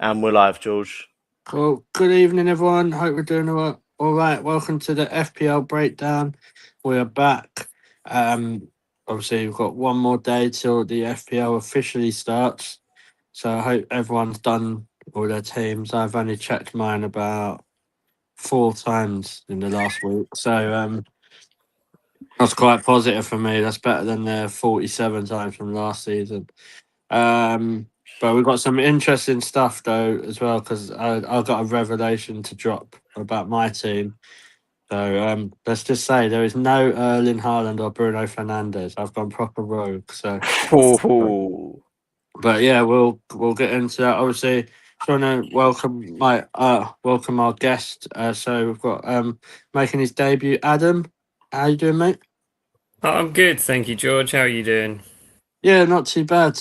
And we're live, George. Cool. Good evening, everyone. Hope we're doing all right. Welcome to the FPL breakdown. We're back. Obviously, we've got one more day till the FPL officially starts. So I hope everyone's done all their teams. I've only checked mine about 4 times in the last week. So that's quite positive for me. That's better than the 47 times from last season. But we've got some interesting stuff though as well because I've got a revelation to drop about my team. So let's just say there is no Erling Haaland or Bruno Fernandes. I've gone proper rogue. So, but yeah, we'll get into that. Obviously, just want to welcome our guest. So we've got making his debut, Adam. How you doing, mate? I'm good, thank you, George. How are you doing? Yeah, not too bad.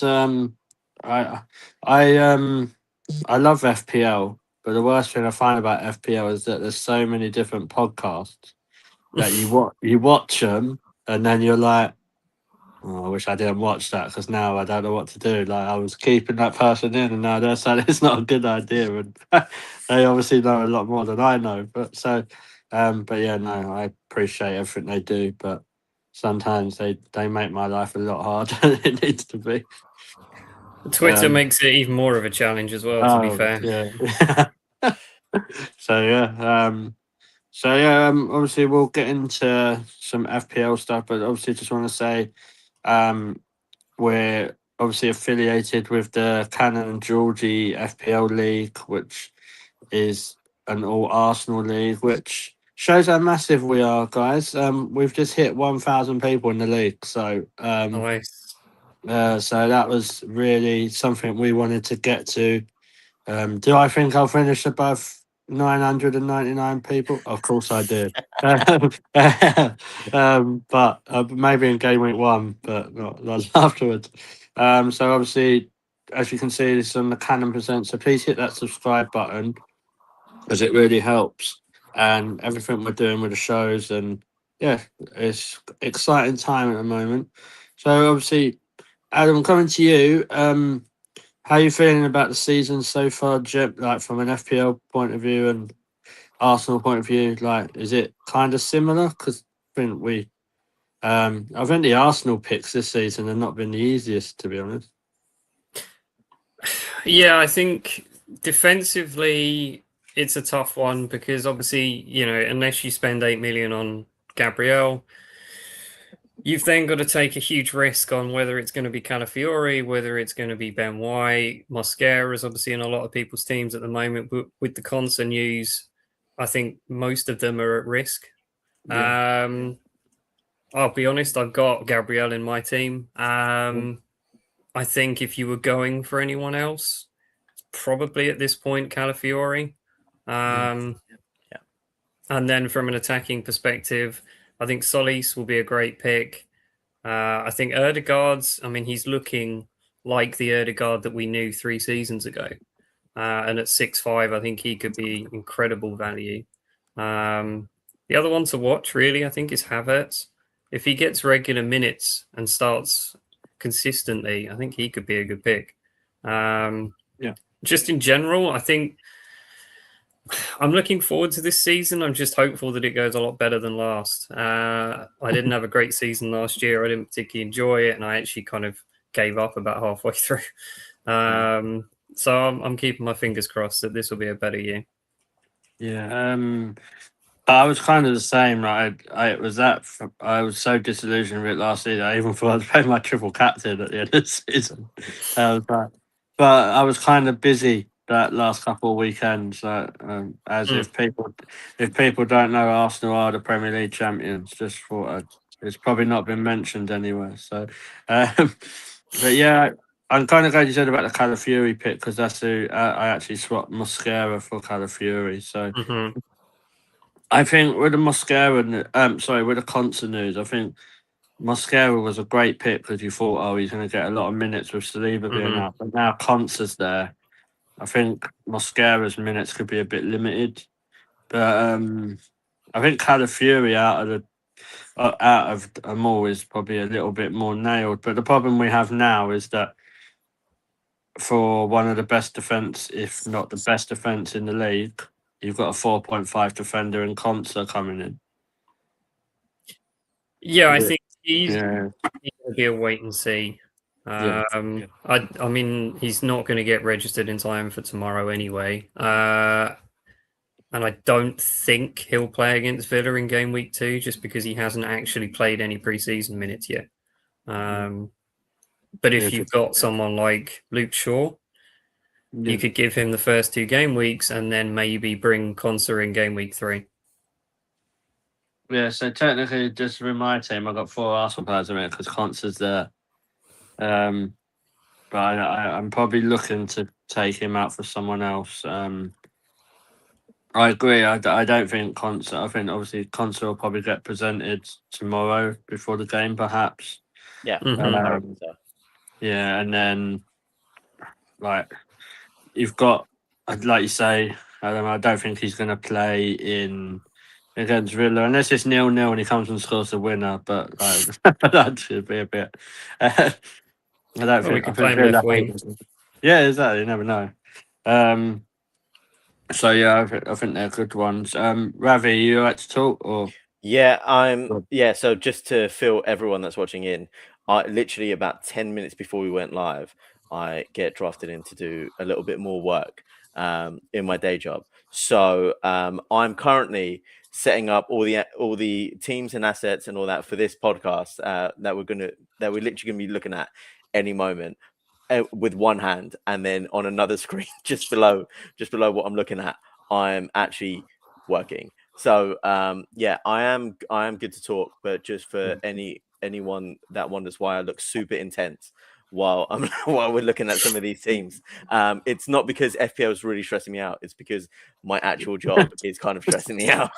I I love FPL, but the worst thing I find about FPL is that there's so many different podcasts that you watch them and then you're like, oh, I wish I didn't watch that because now I don't know what to do. Like I was keeping that person in, and now they're saying it's not a good idea, and they obviously know a lot more than I know. But yeah, no, I appreciate everything they do, but sometimes they make my life a lot harder than it needs to be. Twitter makes it even more of a challenge as well, to be fair. Yeah. Obviously we'll get into some FPL stuff, but obviously just want to say we're obviously affiliated with the Cannon and Georgie FPL League, which is an all Arsenal league, which shows how massive we are, guys. We've just hit 1,000 people in the league, so Nice. so that was really something we wanted to get to. Do I think I'll finish above 999 people? Of course I do. But maybe in game week 1, but not afterwards. So obviously, as you can see, this is on the Canon Present. So please hit that subscribe button because it really helps. And everything we're doing with the shows, and yeah, it's exciting time at the moment. So obviously, Adam, coming to you. How are you feeling about the season so far, Jip? Like from an FPL point of view and Arsenal point of view, like is it kind of similar? Because I think the Arsenal picks this season have not been the easiest, to be honest. Yeah, I think defensively it's a tough one because obviously, unless you spend 8 million on Gabriel, you've then got to take a huge risk on whether it's going to be Calafiori, whether it's going to be Ben White. Mosquera is obviously in a lot of people's teams at the moment, but with the Consa news, I think most of them are at risk. Yeah. I'll be honest, I've got Gabriel in my team. I think if you were going for anyone else, probably at this point Calafiori. And then from an attacking perspective, I think Solis will be a great pick. I think Erdegaard's, he's looking like the Erdegaard that we knew 3 seasons ago. And at 6'5", I think he could be incredible value. The other one to watch, really, I think, is Havertz. If he gets regular minutes and starts consistently, I think he could be a good pick. Just in general, I think I'm looking forward to this season. I'm just hopeful that it goes a lot better than last. I didn't have a great season last year. I didn't particularly enjoy it, and I actually kind of gave up about halfway through. So I'm keeping my fingers crossed that this will be a better year. Yeah, I was kind of the same. Right, I was so disillusioned with it last season. I even thought I'd play my triple captain at the end of the season. But I was kind of busy that last couple of weekends. If people don't know, Arsenal are the Premier League champions. Just thought it's probably not been mentioned anywhere. So, but yeah. I'm kind of glad you said about the Calafiori pick because that's who I actually swapped Mosquera for Calafiori. So I think with the Mosquera, with the Consa news, I think Mosquera was a great pick because you thought, he's going to get a lot of minutes with Saliba being out. But now Consa's there. I think Mosquera's minutes could be a bit limited. But I think Calafiori out of them all is probably a little bit more nailed. But the problem we have now is that for one of the best defence, if not the best defence in the league, you've got a 4.5 defender and Conser coming in. Yeah, I think he's Yeah, going to be a wait and see. Yeah. I mean, he's not going to get registered in time for tomorrow anyway. And I don't think he'll play against Villa in game week 2 just because he hasn't actually played any preseason minutes yet. But if you've got someone like Luke Shaw, you could give him the first 2 game weeks and then maybe bring Conser in game week 3. Yeah, so technically, just with my team, I've got 4 Arsenal players in it because Conser's there. But I'm probably looking to take him out for someone else. I agree. I don't think Conser. I think obviously Conser will probably get presented tomorrow before the game, perhaps. Yeah, I reckon so. Yeah, and then like you've got, like you say, I don't think he's going to play in against Villa unless it's 0-0 and he comes and scores the winner. But like, that should be a bit. I don't think. We could I play think him left wing. Yeah, exactly. You never know. So yeah, I think they're good ones. Ravi, you like to talk or? Yeah, so just to fill everyone that's watching in, literally about 10 minutes before we went live, I get drafted in to do a little bit more work in my day job. So I'm currently setting up all the teams and assets and all that for this podcast that we're literally gonna be looking at any moment with one hand, and then on another screen just below what I'm looking at, I'm actually working. So yeah, I am good to talk, but just for anyone that wonders why I look super intense while we're looking at some of these teams, it's not because FPL is really stressing me out. It's because my actual job is kind of stressing me out.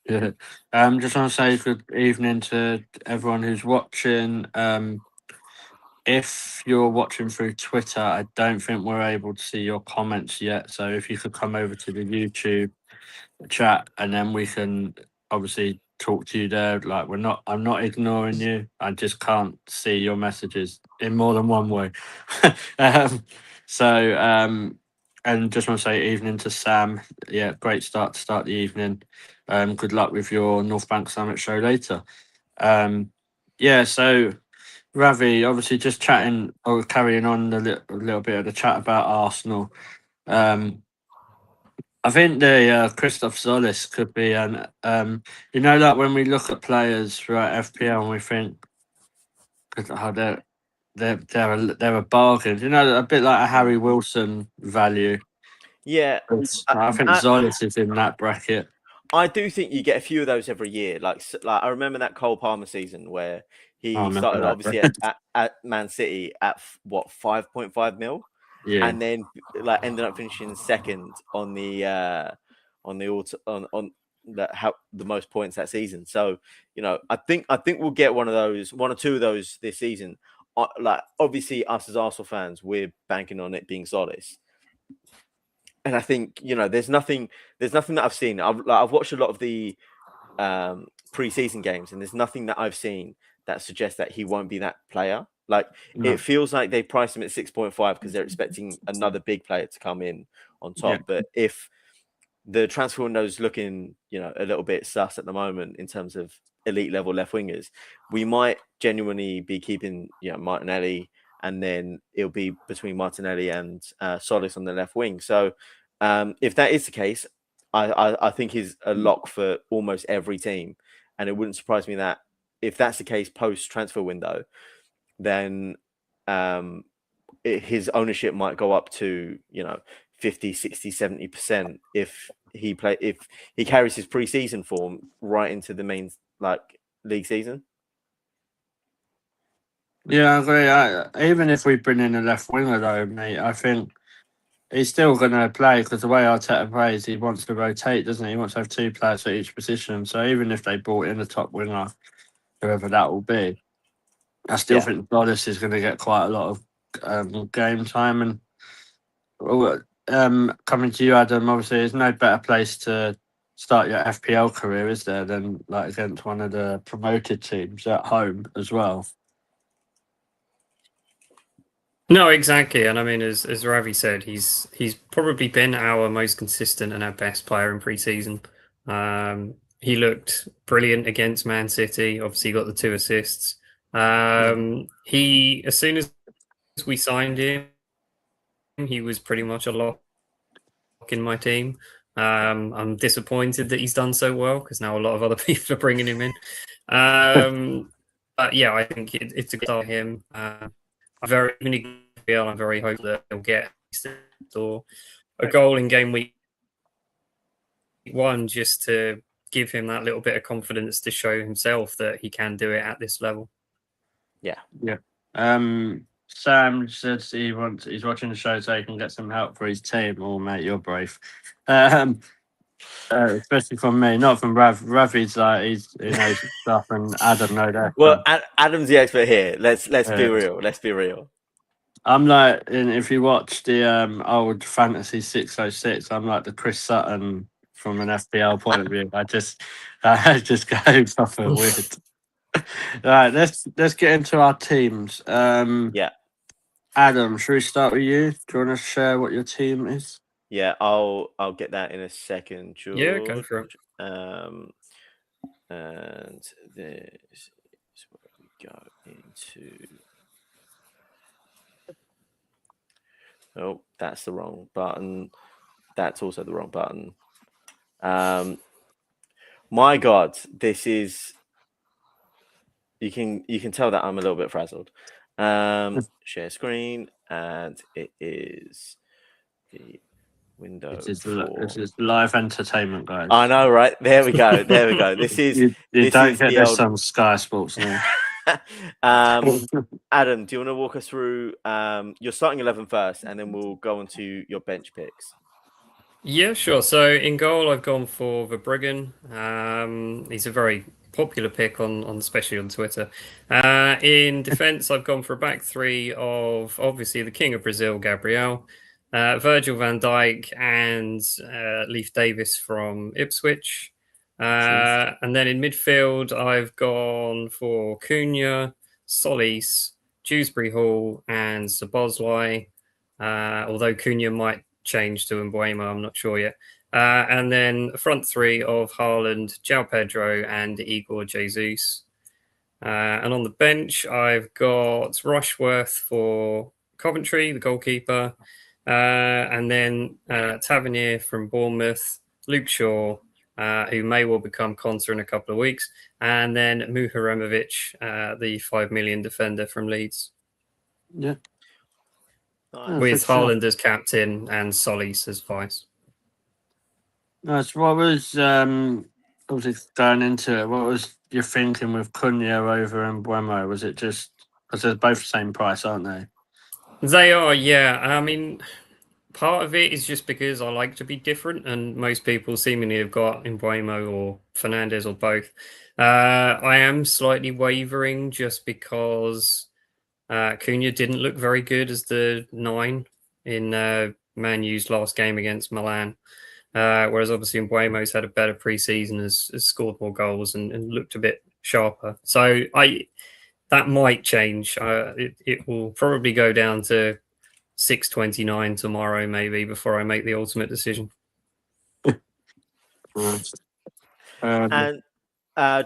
Yeah. Just want to say good evening to everyone who's watching. If you're watching through Twitter, I don't think we're able to see your comments yet. So if you could come over to the YouTube chat and then we can obviously talk to you there. Like I'm not ignoring you. I just can't see your messages in more than one way. um, and just want to say evening to Sam. Yeah, great start to start the evening. Good luck with your North Bank Summit show later. Yeah, so Ravi, obviously just chatting or carrying on a little bit of the chat about Arsenal. I think the Christoph Solis could be an like when we look at players throughout FPL and we think how they're a bargain. A bit like a Harry Wilson value. Yeah, I think Solis is in that bracket. I do think you get a few of those every year. Like I remember that Cole Palmer season where he started obviously at Man City at what 5.5 mil, and then like ended up finishing second on the most points that season. So I think we'll get one or two of those this season. Like obviously us as Arsenal fans, we're banking on it being Solis. And I think there's nothing that I've seen. I've watched a lot of the pre-season games, and there's nothing that I've seen that suggests that he won't be that player. Like it feels like they priced him at 6.5 because they're expecting another big player to come in on top. But if the transfer window is looking, a little bit sus at the moment in terms of elite level left wingers, we might genuinely be keeping, Martinelli, and then it'll be between Martinelli and Solis on the left wing. So if that is the case, I think he's a lock for almost every team, and it wouldn't surprise me that if that's the case post transfer window, then his ownership might go up to 50, 60, 70% if he carries his preseason form right into the main league season. Yeah, I agree. Even if we bring in a left winger, though, mate, I think he's still going to play because the way Arteta plays, he wants to rotate, doesn't he? He wants to have 2 players for each position. So even if they brought in a top winger, whoever that will be, I still think Solis is going to get quite a lot of game time. And coming to you, Adam, obviously, there's no better place to start your FPL career, is there, than like against one of the promoted teams at home as well. No, exactly. And I mean, as Ravi said, he's probably been our most consistent and our best player in pre-season. He looked brilliant against Man City. Obviously, got the 2 assists. He, as soon as we signed him, he was pretty much a lock in my team. I'm disappointed that he's done so well because now a lot of other people are bringing him in. But yeah, I think it's a good start for him. I'm very hopeful that he'll get or a goal in game week 1 just to give him that little bit of confidence to show himself that he can do it at this level. Yeah. Sam says he's watching the show so he can get some help for his team. Oh, mate, you're brave. Especially from me, not from Rav. Ravi's like he knows stuff, and Adam knows that. Well, Adam's the expert here. Let's be real. Let's be real. I'm like, if you watch the old Fantasy 606, I'm like the Chris Sutton from an FPL point of view. I just go proper weird. All right, let's get into our teams. Yeah. Adam, should we start with you? Do you want to share what your team is? Yeah, I'll get that in a second, George. Yeah, go for it. And this is where we go into. Oh, that's the wrong button. That's also the wrong button. My God, this is. You can tell that I'm a little bit frazzled. Share screen, and it is the window. This is live entertainment, guys. I know, right? There we go. This is you this don't is get the this old... on Sky Sports now. Adam, do you want to walk us through your starting 11 first, and then we'll go on to your bench picks? Yeah, sure. So in goal, I've gone for Verbruggen. He's a very popular pick on especially on Twitter. In defence, I've gone for a back 3 of obviously the king of Brazil, Gabriel, Virgil van Dijk, and Leif Davis from Ipswich. And then in midfield, I've gone for Cunha, Solis, Dewsbury Hall, and Szoboszlai. Although Cunha might change to Mbuemo, I'm not sure yet. And then a front 3 of Haaland, João Pedro, and Igor Jesus. And on the bench, I've got Rushworth for Coventry, the goalkeeper. And then Tavernier from Bournemouth, Luke Shaw, who may well become Conte in a couple of weeks. And then Muharemovic, the 5 million defender from Leeds. Yeah. With Haaland as captain and Solis as vice. Nice. What was obviously going into it? What was your thinking with Cunha over Mbuemo? Was it just because they're both the same price, aren't they? They are, yeah. I mean, part of it is just because I like to be different, and most people seemingly have got Mbuemo or Fernandez or both. I am slightly wavering just because Cunha didn't look very good as the 9 in Man U's last game against Milan. Whereas obviously Mbuemo's had a better pre-season, has scored more goals and looked a bit sharper. So that might change. It will probably go down to 6.29 tomorrow, maybe, before I make the ultimate decision. And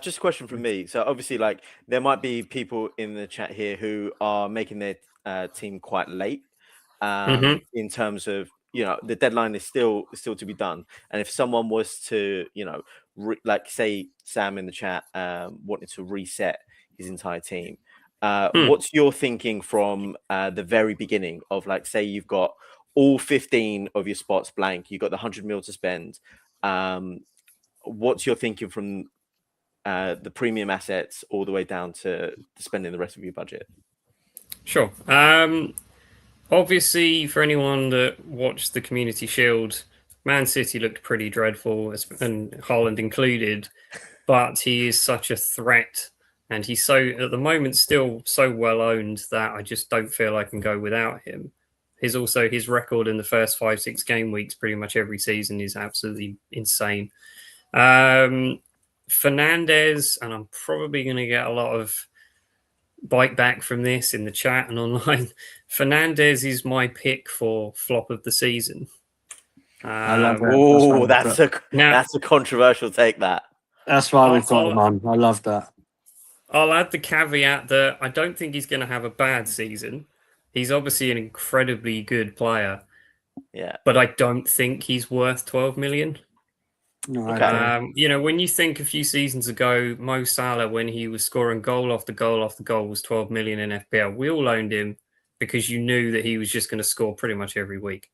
just a question from me. So obviously, like, there might be people in the chat here who are making their team quite late. In terms of, the deadline is still to be done. And if someone was to, like say Sam in the chat wanted to reset his entire team, what's your thinking from the very beginning of, like, say you've got all 15 of your spots blank, you've got the 100 mil to spend. What's your thinking from the premium assets all the way down to spending the rest of your budget? Sure. Obviously, for anyone that watched the Community Shield, Man City looked pretty dreadful, and Haaland included, but he is such a threat, and he's at the moment, still so well owned that I just don't feel I can go without him. His record in the first 5-6 game weeks, pretty much every season, is absolutely insane. Fernandez, and I'm probably going to get a lot of bite back from this in the chat and online. Fernandez is my pick for flop of the season. I love it. Oh, That's that's a controversial take. That's why we've got him on. I love that. I'll add the caveat that I don't think he's going to have a bad season. He's obviously an incredibly good player. Yeah. But I don't think he's worth 12 million. No, Okay. You know, when you think a few seasons ago, Mo Salah, when he was scoring goal after goal after goal, was 12 million in FPL. We all owned him because you knew that he was just going to score pretty much every week.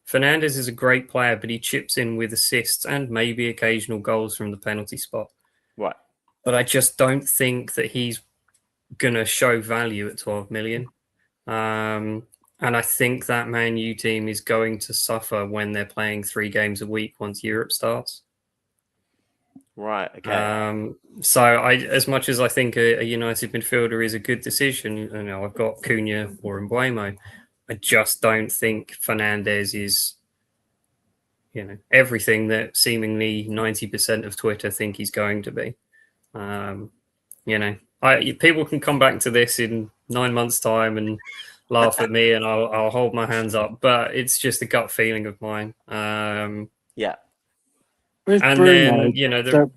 Fernandez is a great player, but he chips in with assists and maybe occasional goals from the penalty spot. Right. But I just don't think that he's going to show value at 12 million. And I think that Man U team is going to suffer when they're playing 3 games a week once Europe starts. Right. Okay. So as much as I think a United midfielder is a good decision, you know, I've got Cunha or Mbeumo. I just don't think Fernandez is, you know, everything that seemingly 90% of Twitter think he's going to be. You know, people can come back to this in 9 months' time and laugh at me, and I'll hold my hands up. But it's just a gut feeling of mine. Yeah. With And Bruno, then, you know,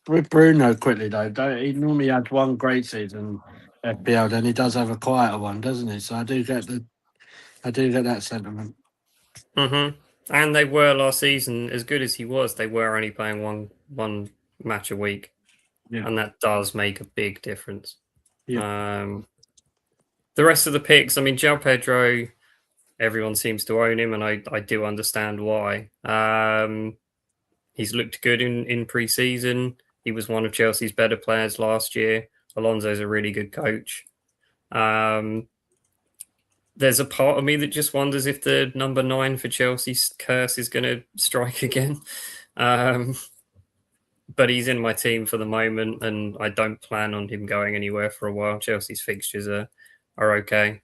with Bruno quickly though, he normally has one great season FPL, then he does have a quieter one, doesn't he? So I do get that sentiment. Mm-hmm. And they were last season, as good as he was, they were only playing one match a week. Yeah. And that does make a big difference. Yeah. The rest of the picks, I mean, João Pedro, everyone seems to own him, and I do understand why. He's looked good in pre-season. He was one of Chelsea's better players last year. Alonso's a really good coach. There's a part of me that just wonders if the number 9 for Chelsea's curse is going to strike again. But he's in my team for the moment, and I don't plan on him going anywhere for a while. Chelsea's fixtures are okay.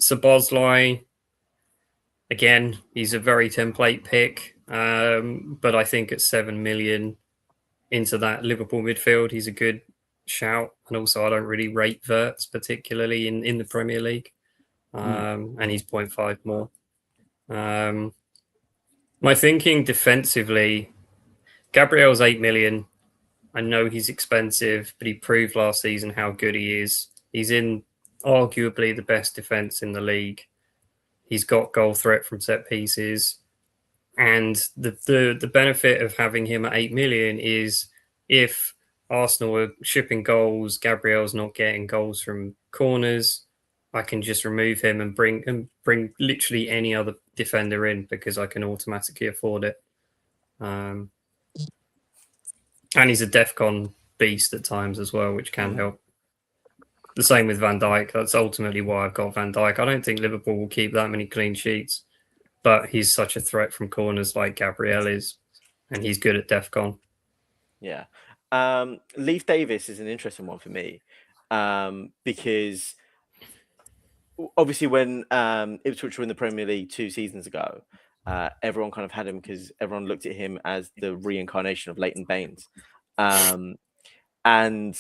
Szoboszlai, again, he's a very template pick, but I think at 7 million into that Liverpool midfield, he's a good shout. And also, I don't really rate Wirtz particularly in the Premier League, and he's 0.5 more. My thinking defensively, Gabriel's 8 million. I know he's expensive, but he proved last season how good he is. He's in arguably the best defense in the league. He's got goal threat from set pieces. And the benefit of having him at 8 million is if Arsenal are shipping goals, Gabriel's not getting goals from corners, I can just remove him and bring literally any other defender in because I can automatically afford it. And he's a DEFCON beast at times as well, which can help. The same with Van Dijk. That's ultimately why I've got Van Dijk. I don't think Liverpool will keep that many clean sheets, but he's such a threat from corners like Gabriel is, and he's good at DEFCON. Yeah. Leif Davis is an interesting one for me because obviously when Ipswich were in the Premier League 2 seasons ago, everyone kind of had him because everyone looked at him as the reincarnation of Leighton Baines. And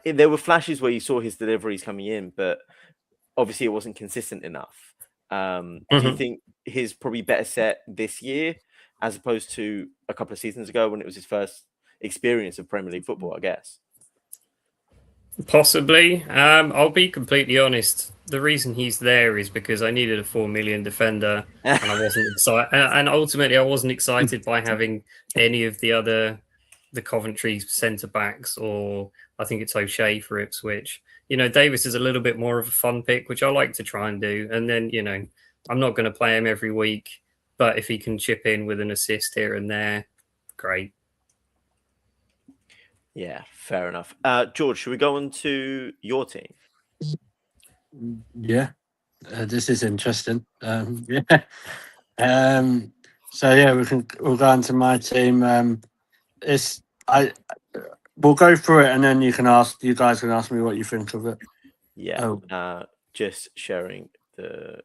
there were flashes where you saw his deliveries coming in, but obviously it wasn't consistent enough. Do you think he's probably better set this year as opposed to a couple of seasons ago when it was his first experience of Premier League football, I guess? Possibly. I'll be completely honest. The reason he's there is because I needed a 4 million defender, and I wasn't excited. And ultimately, I wasn't excited by having any of the Coventry centre backs, or I think it's O'Shea for Ipswich. You know, Davis is a little bit more of a fun pick, which I like to try and do. And then, you know, I'm not going to play him every week, but if he can chip in with an assist here and there, great. Yeah, fair enough. George, should we go on to your team? Yeah, this is interesting. Yeah. So yeah, we'll go on to my team. We'll go through it, and then you guys can ask me what you think of it. Yeah. Just sharing the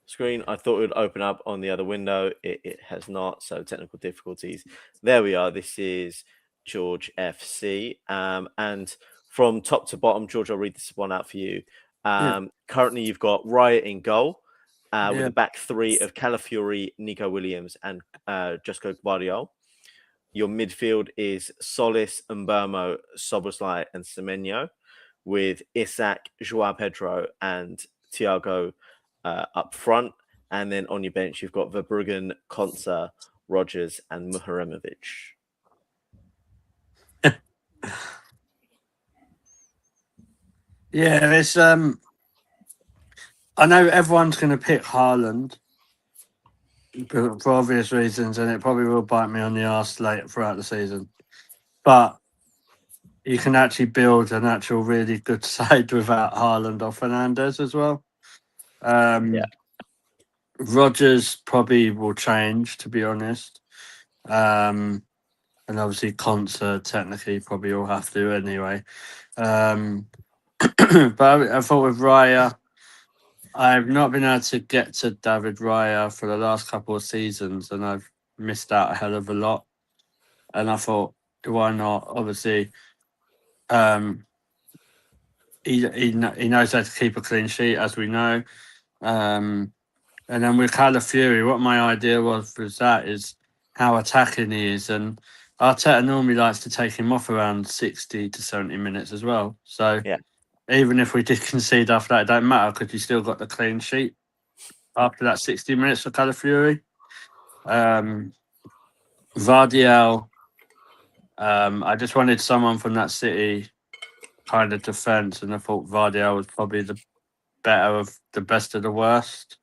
screen. I thought it would open up on the other window. It has not. So technical difficulties. There we are. This is George FC. And from top to bottom, George, I'll read this one out for you. Yeah. Currently, you've got Raya in goal with Yeah. a back three of Calafiori, Nico Williams, and Josko Guardiola. Your midfield is Solis, Mbermo, Soboslai, and Semenyo, with Isak, Joao Pedro, and Thiago up front. And then on your bench, you've got Verbruggen, Konsa, Rogers, and Muharemovic. Yeah, it's I know everyone's going to pick Haaland for obvious reasons, and it probably will bite me on the arse late throughout the season. But you can actually build an actual really good side without Haaland or Fernandes as well. Yeah. Rogers probably will change, to be honest. And obviously Konsa technically probably will have to anyway. But I thought with Raya, I've not been able to get to David Raya for the last couple of seasons, and I've missed out a hell of a lot. And I thought, why not? Obviously, he knows how to keep a clean sheet, as we know. And then with Calafiori, what my idea was that is how attacking he is, and Arteta normally likes to take him off around 60 to 70 minutes as well. So Yeah. even if we did concede after that, it don't matter because you still got the clean sheet after that 60 minutes for Calafiori. Vardiel, I just wanted someone from that City kind of defence, and I thought Vardiel was probably the better of the best of the worst.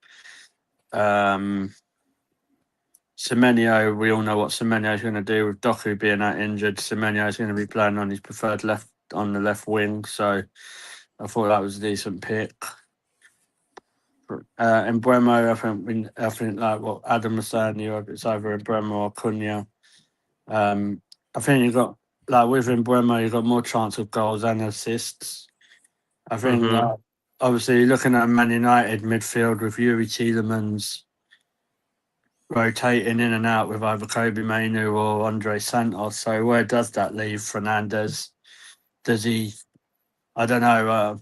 Semenyo, we all know what Semenyo is going to do with Doku being out injured. Semenyo is going to be playing on his preferred left on the left wing, so I thought that was a decent pick. In Bremo, I think like what Adam was saying, it's either in Bremo or Cunha. I think you've got like with Bremo, you've got more chance of goals and assists. I think obviously looking at Man United midfield with Yuri Tielemans rotating in and out with either Kobe Mainu or Andre Santos. So where does that leave Fernandes? Does he? I don't know.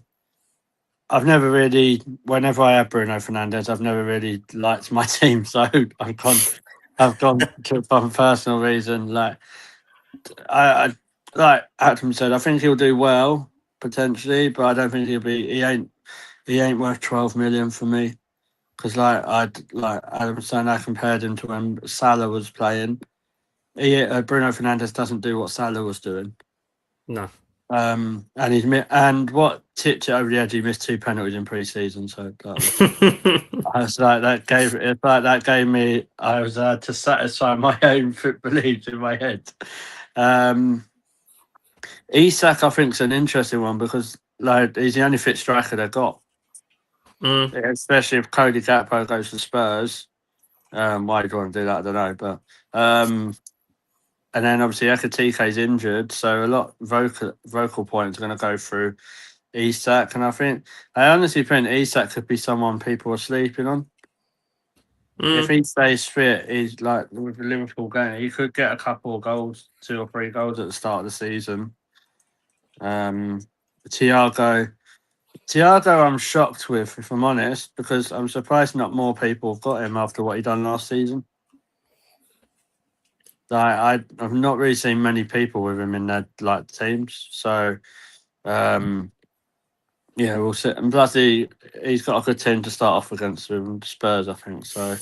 I've never really, whenever I have Bruno Fernandes, I've never really liked my team. So I've gone to for personal reason. Like I like Adam said, I think he'll do well potentially, but I don't think he ain't worth 12 million for me. Because like Adam said, I compared him to when Salah was playing. Bruno Fernandes doesn't do what Salah was doing. No. And what tipped it over the edge? He missed 2 penalties in pre-season, so I was like that gave me. I was to satisfy my own beliefs in my head. Isak, I think, is an interesting one because like he's the only fit striker they've got. Especially if Cody Gakpo goes to Spurs. Why do you want to do that? I don't know, but and then obviously Ekatike is injured, so a lot vocal points are going to go through Isak, and I honestly think Isak could be someone people are sleeping on. If he stays fit, he's like with the Liverpool game, he could get a couple of goals, 2 or 3 goals at the start of the season. Thiago, I'm shocked with, if I'm honest, because I'm surprised not more people have got him after what he done last season. I've not really seen many people with him in their like teams, so yeah, we'll see. And plus, he's got a good team to start off against with Spurs, I think. So,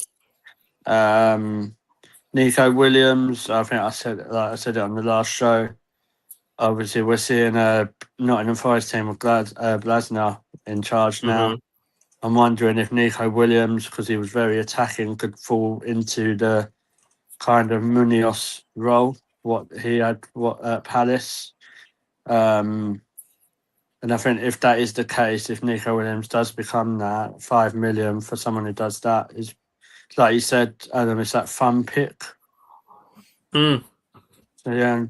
Nico Williams, I think I said it on the last show. Obviously, we're seeing a Nottingham Forest team with Glasner in charge now. I'm wondering if Nico Williams, because he was very attacking, could fall into the kind of Munoz role, what he had at Palace. And I think if that is the case, if Nico Williams does become that, 5 million for someone who does that is, like you said, Adam, it's that fun pick. So yeah.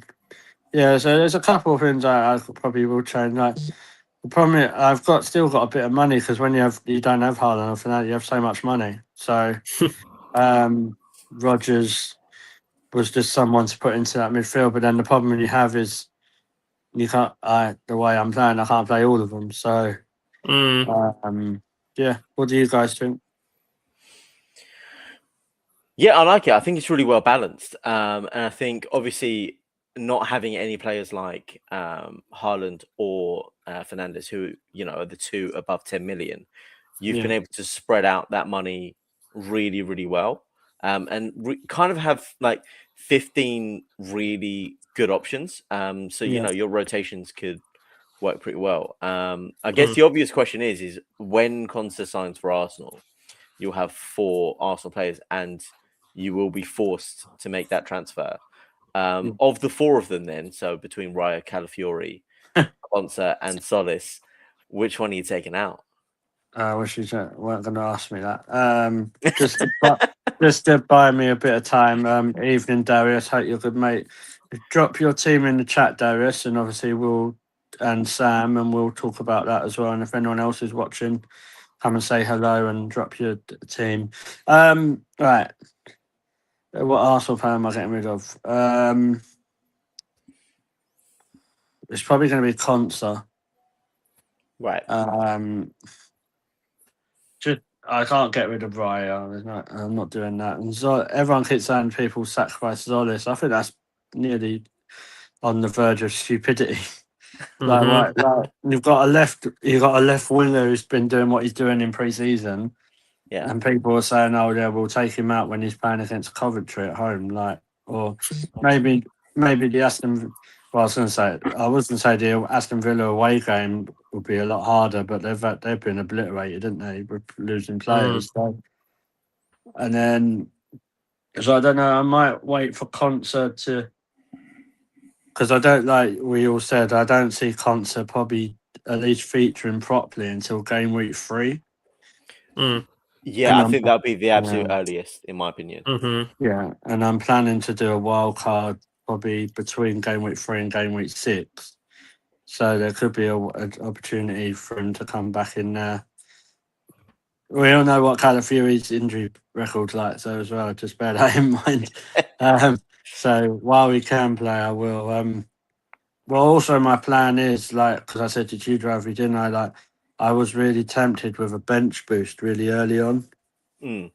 So there's a couple of things I probably will change. Like the problem is I've still got a bit of money because when you don't have Haaland or Fernandes, you have so much money. So Rogers was just someone to put into that midfield, but then the problem you have is you can't. The way I'm playing, I can't play all of them. So, yeah. What do you guys think? Yeah, I like it. I think it's really well balanced. And I think obviously not having any players like Haaland or Fernandes, who are the two above 10 million, you've been able to spread out that money really, really well, and kind of have like 15 really good options. So your rotations could work pretty well. I guess the obvious question is when Conte signs for Arsenal, you'll have 4 Arsenal players, and you will be forced to make that transfer. Of the 4 of them, then, so between Raya, Calafiori, Conte, and Solis, which one are you taking out? I wish you weren't going to ask me that. Just to buy me a bit of time. Evening, Darius. Hope you're good, mate. Drop your team in the chat, Darius, and obviously and Sam, and we'll talk about that as well. And if anyone else is watching, come and say hello and drop your team. Right. What Arsenal fan am I getting rid of? It's probably going to be Consa. Right. I can't get rid of Raya. I'm not doing that. And everyone keeps saying people sacrifice Zolis. I think that's nearly on the verge of stupidity. Like you've got a left winger who's been doing what he's doing in pre-season, and people are saying, "Oh, yeah, we'll take him out when he's playing against Coventry at home." Or maybe the Aston. Well, I was going to say the Aston Villa away game would be a lot harder, but they've been obliterated, haven't they, with losing players. And then, so I don't know. I might wait for Concert to, because I don't we all said, I don't see Concert probably at least featuring properly until game week 3. Yeah, I think that'll be the absolute earliest, in my opinion. Yeah, and I'm planning to do a wild card probably between game week 3 and game week 6. So there could be an opportunity for him to come back in there. We all know what Calafiori's injury record's like, so as well, just bear that in mind. So while we can play, I will. Well, also my plan is because I said to George Ravi, didn't I? I was really tempted with a bench boost really early on, and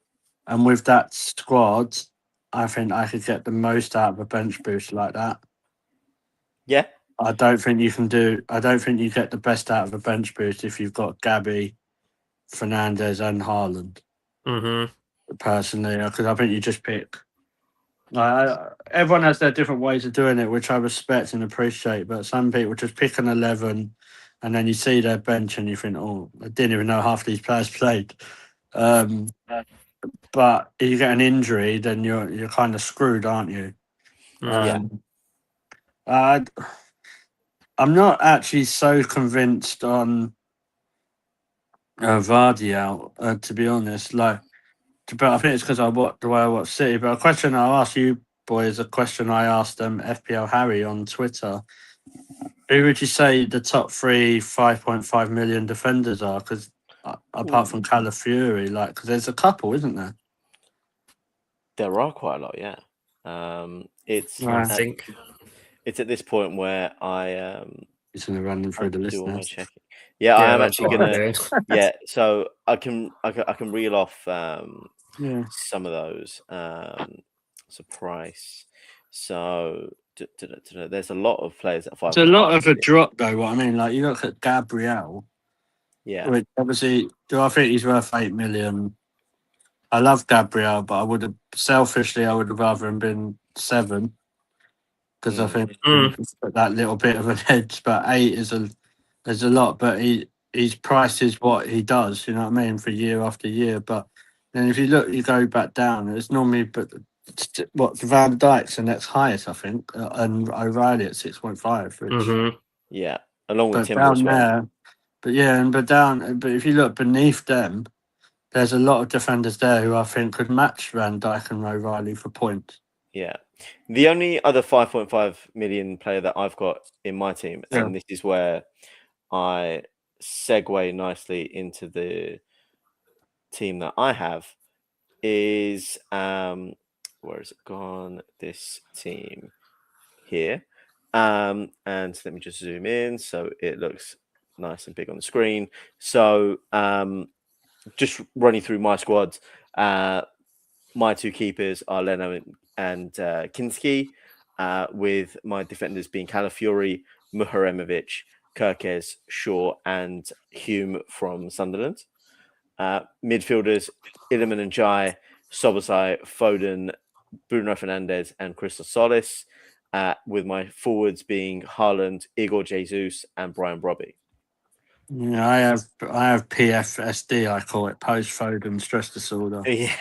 with that squad, I think I could get the most out of a bench boost like that. Yeah, I don't think you get the best out of a bench boost if you've got Gabby, Fernandes, and Haaland. Personally, because I think you just pick. Everyone has their different ways of doing it, which I respect and appreciate. But some people just pick an 11, and then you see their bench, and you think, "Oh, I didn't even know half these players played." But if you get an injury, then you're kind of screwed, aren't you? I'm not actually so convinced on Vardy out, to be honest. But I think it's because the way I watch City. But a question I'll ask you, boys, a question I asked FPL Harry on Twitter. Who would you say the top 3 5.5 million defenders are? Because apart from Calafiori, because there's a couple, isn't there? There are quite a lot, yeah. It's at this point where I He's going to run them through the list now. Yeah, I am actually gonna. Yeah, so I can reel off some of those. So Price. So there's a lot of players at 5. It's a lot of a drop, though. What I mean, you look at Gabriel. Yeah. Which obviously, do I think he's worth 8 million? I love Gabriel, but I would have rather him been 7, because I think that little bit of an edge. But 8 is a lot. But his price is what he does. You know what I mean, for year after year. But then if you go back down, it's normally Van Dijk's the next highest, I think, and O'Reilly at 6.5. Which yeah, along with Timber down as well. there. But if you look beneath them, there's a lot of defenders there who I think could match Van Dijk and O'Reilly for points. Yeah. The only other 5.5 million player that I've got in my team, and this is where I segue nicely into the team that I have, is where has it gone? This team here. And let me just zoom in so it looks nice and big on the screen. So just running through my squad, my two keepers are Leno and Kinski, with my defenders being Calafiori, Muharemovic, Kirkes, Shaw, and Hume from Sunderland. Midfielders, Iliman and Jai, Sobosai, Foden, Bruno Fernandes, and Crystal Solis, with my forwards being Haaland, Igor Jesus, and Brian Brobby. Yeah, I have PFSD. I call it post Foden stress disorder. Yeah,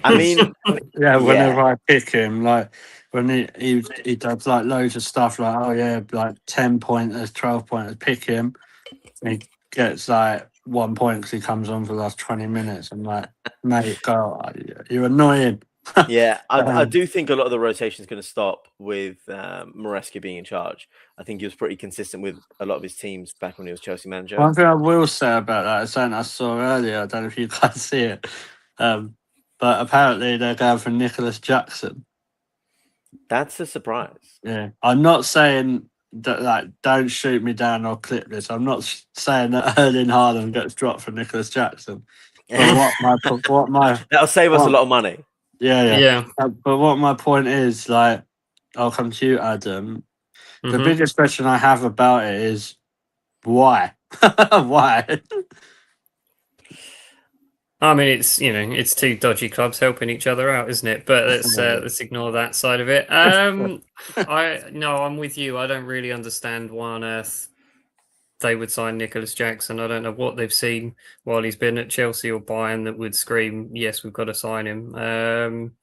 I mean, Yeah, whenever I pick him, like when he does like loads of stuff, like oh yeah, like 10 pointers, 12 pointers, pick him. And he gets like 1 point because he comes on for the last 20 minutes. I'm like, mate, go, you're annoying. yeah, I do think a lot of the rotation is going to stop with Maresca being in charge. I think he was pretty consistent with a lot of his teams back when he was Chelsea manager. One thing I will say about that is something I saw earlier. I don't know if you guys see it, but apparently they're going for Nicholas Jackson. That's a surprise. Yeah, I'm not saying that. Like, don't shoot me down or clip this. I'm not saying that Erling Haaland gets dropped for Nicholas Jackson. But what my that'll save us a lot of money. Yeah. But what my point is, like, I'll come to you, Adam. The biggest question I have about it is why? Why? I mean, it's two dodgy clubs helping each other out, isn't it? But let's ignore that side of it. I'm with you. I don't really understand why on earth they would sign Nicholas Jackson. I don't know what they've seen while he's been at Chelsea or Bayern that would scream, yes, we've got to sign him.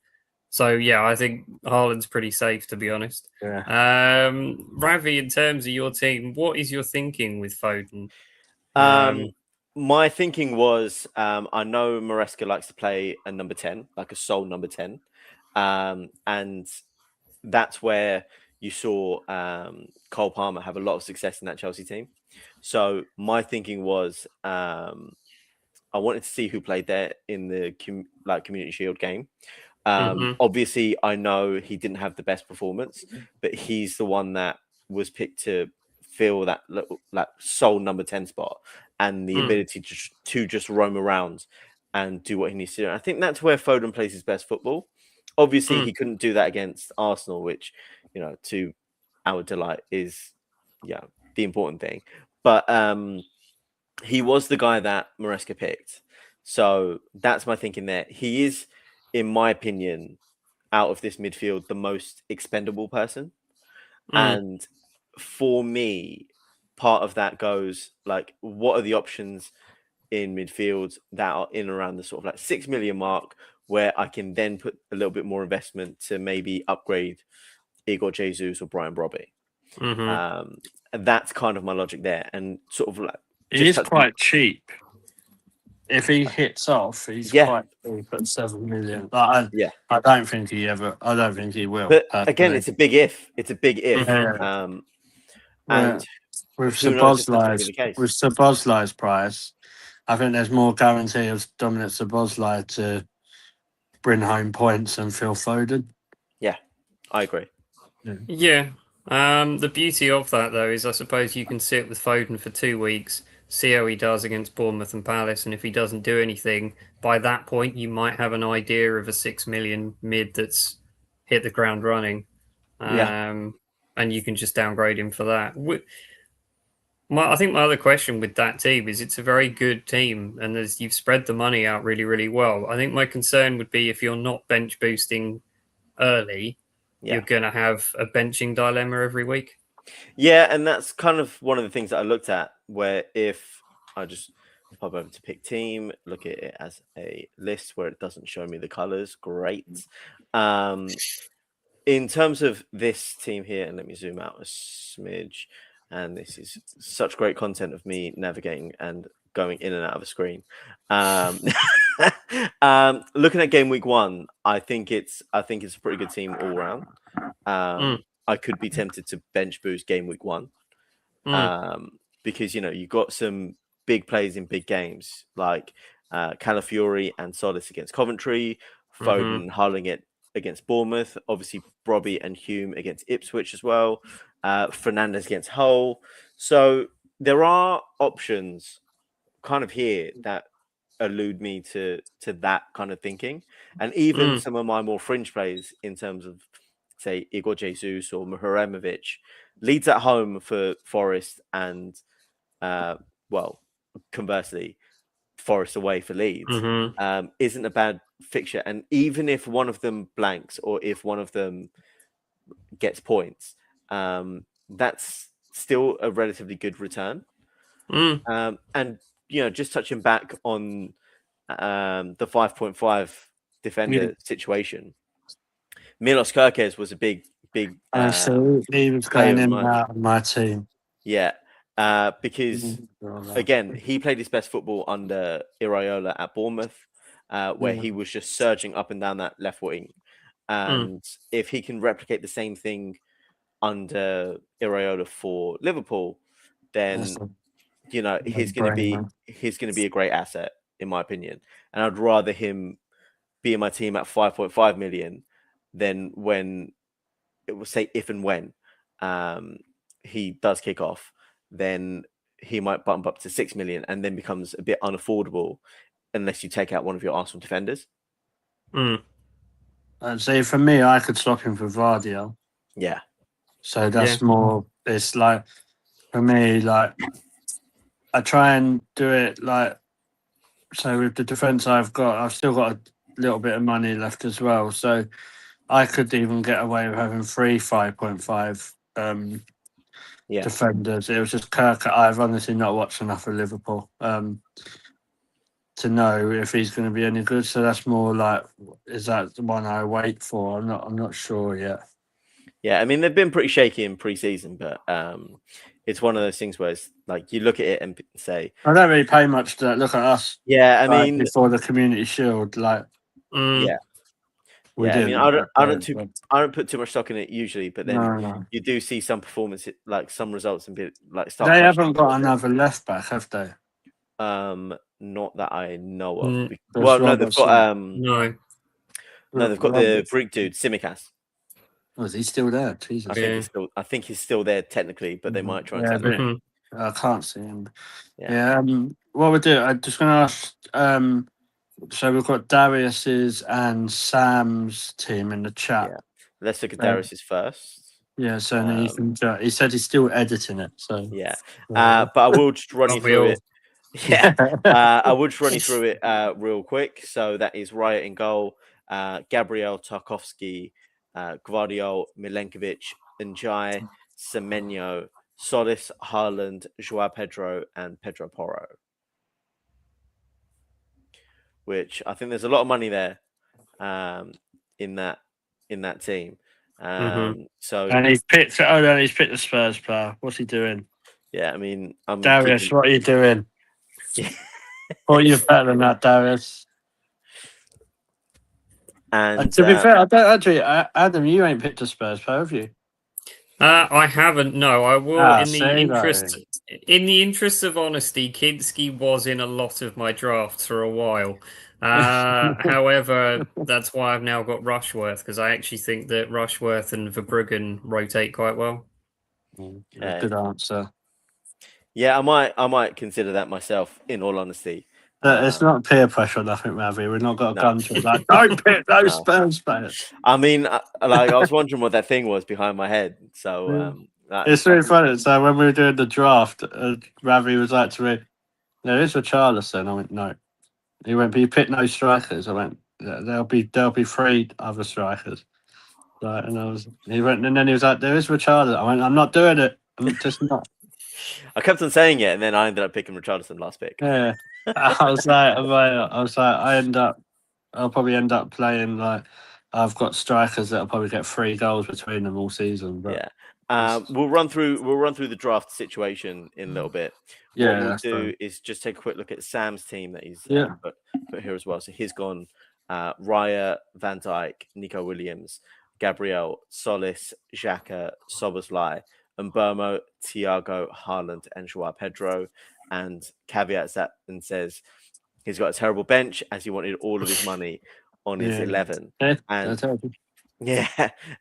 So yeah, I think Haaland's pretty safe, to be honest. Yeah. Ravi, in terms of your team, what is your thinking with Foden? My thinking was, I know Maresca likes to play a number 10, like a sole number 10. And that's where you saw Cole Palmer have a lot of success in that Chelsea team. So my thinking was, I wanted to see who played there in the Community Shield game. Obviously, I know he didn't have the best performance, but he's the one that was picked to fill that sole number 10 spot and the ability to just roam around and do what he needs to do. And I think that's where Foden plays his best football. Obviously, he couldn't do that against Arsenal, which, to our delight is, the important thing. But he was the guy that Maresca picked. So that's my thinking there. He is, in my opinion, out of this midfield, the most expendable person. And for me, part of that goes like, what are the options in midfield that are in around the sort of like 6 million mark, where I can then put a little bit more investment to maybe upgrade Igor Jesus or Brian Brobby. And that's kind of my logic there. And sort of like, he's quite cheap. If he hits off, he's quite cheap at 7 million. I don't think he will. But again, it's a big if. It's a big if. And with Szoboszlai's price, I think there's more guarantee of Dominic Szoboszlai to bring home points than Phil Foden. Yeah, I agree. Yeah. The beauty of that, though, is I suppose you can sit with Foden for 2 weeks, see how he does against Bournemouth and Palace, and if he doesn't do anything, by that point, you might have an idea of a 6 million mid that's hit the ground running. And you can just downgrade him for that. I think my other question with that team is it's a very good team, and you've spread the money out really, really well. I think my concern would be if you're not bench boosting early, you're going to have a benching dilemma every week. Yeah, and that's kind of one of the things that I looked at, where if I just pop over to pick team, look at it as a list where it doesn't show me the colors, great. In terms of this team here, and let me zoom out a smidge, and this is such great content of me navigating and going in and out of a screen. Looking at game week 1, I think it's a pretty good team all round. I could be tempted to bench boost game week 1 because you've got some big plays in big games like Calafiori and Solis against Coventry, Foden Haaland against Bournemouth, obviously Brobby and Hume against Ipswich as well. Fernandez against Hull. So there are options kind of here that allude me to that kind of thinking. And even some of my more fringe plays in terms of, say, Igor Jesus or Mihremovic, Leeds at home for Forest and, well, conversely, Forest away for Leeds isn't a bad fixture. And even if one of them blanks or if one of them gets points, that's still a relatively good return. And, just touching back on the 5.5 defender situation, Milos Kerkez was a big So he was player going in in and out of my team. Yeah, because again, he played his best football under Iraola at Bournemouth, where he was just surging up and down that left wing. And if he can replicate the same thing under Iraola for Liverpool, then he's going to be a great asset in my opinion. And I'd rather him be in my team at 5.5 million than when it will say if and when he does kick off, then he might bump up to 6 million and then becomes a bit unaffordable unless you take out one of your Arsenal defenders. I'd say for me, I could swap him for Vardy. Yeah. So that's more, it's like, for me, like, I try and do it like, so with the defence I've still got a little bit of money left as well. So I could even get away with having 3 5.5 defenders. It was just Kirk. I've honestly not watched enough of Liverpool to know if he's going to be any good. So that's more like, is that the one I wait for? I'm not sure yet. Yeah, I mean they've been pretty shaky in pre-season, but it's one of those things where it's like you look at it and say, I don't really pay much to look at us. Yeah, I mean before the Community Shield, like yeah. I mean, I don't put too much stock in it usually, but then you do see some performance, like some results, and be like start. They haven't got another left back, have they? Not that I know of. Well, no, they've got no, they've got the Greek dude Tsimikas. Oh, is he still there? Jesus. I think he's still there technically, but they might try and sell him. I can't see him. What we do? I'm just going to ask. So we've got Darius's and Sam's team in the chat. Yeah. Let's look at Darius's first. Yeah, so he said he's still editing it. So but I will just run you through it. Yeah, I will just run you through it real quick. So that is Riot in goal, Gabriel Tarkovsky, Gvardiol, Milenkovic, Njai, Semenyo, Solis, Haaland, Joao Pedro, and Pedro Porro. Which I think there's a lot of money there in that team. So and he's picked the Spurs player. What's he doing? Yeah, I mean, Darius, what are you doing? Well, you're better than that, Darius. And to be fair, I don't actually. Adam, you ain't picked a Spurs player, have you? I haven't. No, I will. In the interest of honesty, Kinski was in a lot of my drafts for a while. However, that's why I've now got Rushworth, because I actually think that Rushworth and Verbruggen rotate quite well. Good answer. Yeah, I might consider that myself. In all honesty, it's not peer pressure, nothing, Ravi. We've not got a gun to it. Like, don't pick those Spurs players. I mean, I was wondering what that thing was behind my head. So it's really funny. So when we were doing the draft, Ravi was like to me, "There is Richarlison." I went, "No." He went, "But you picked no strikers." I went, "There'll be 3 other strikers." Right, he went, and then he was like, "There is Richarlison." I went, "I'm not doing it. I'm just not." I kept on saying it, and then I ended up picking Richarlison last pick. Yeah, I'll probably end up playing like I've got strikers that'll probably get 3 goals between them all season. But we'll run through the draft situation in a little bit. What we'll do is just take a quick look at Sam's team that he's put here as well. So he's gone Raya, Van Dijk, Nico Williams, Gabriel, Solis, Xhaka, Szoboszlai, Mbermo, Thiago, Haaland, and Joao Pedro, and caveats that and says he's got a terrible bench as he wanted all of his money on his 11. And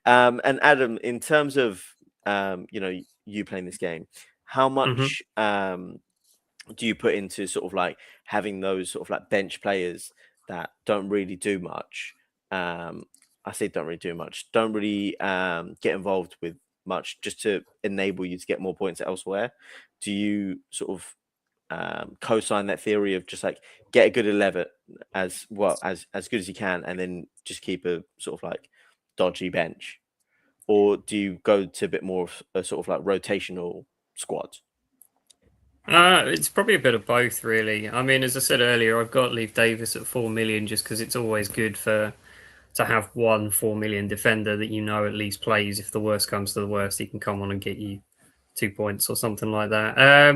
and Adam, in terms of you playing this game, how much do you put into sort of like having those sort of like bench players that don't really do much? I say don't really do much, don't really get involved with much, just to enable you to get more points elsewhere. Do you sort of co-sign that theory of just like get a good 11 as well as good as you can, and then just keep a sort of like dodgy bench? Or do you go to a bit more of a sort of like rotational squad? It's probably a bit of both, really. I mean, as I said earlier, I've got Leif Davis at 4 million just because it's always good to have one 4 million defender that at least plays. If the worst comes to the worst, he can come on and get you 2 points or something like that. I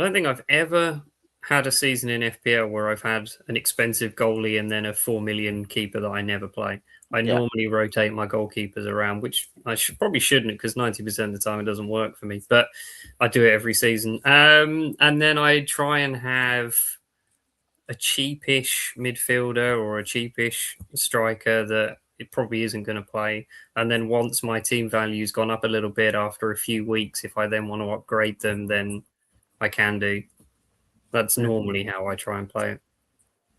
don't think I've ever had a season in FPL where I've had an expensive goalie and then a 4 million keeper that I never play. I normally rotate my goalkeepers around, which I probably shouldn't, because 90% of the time it doesn't work for me, but I do it every season. And then I try and have a cheapish midfielder or a cheapish striker that it probably isn't going to play. And then once my team value's gone up a little bit after a few weeks, if I then want to upgrade them, then I can do. That's normally how I try and play it.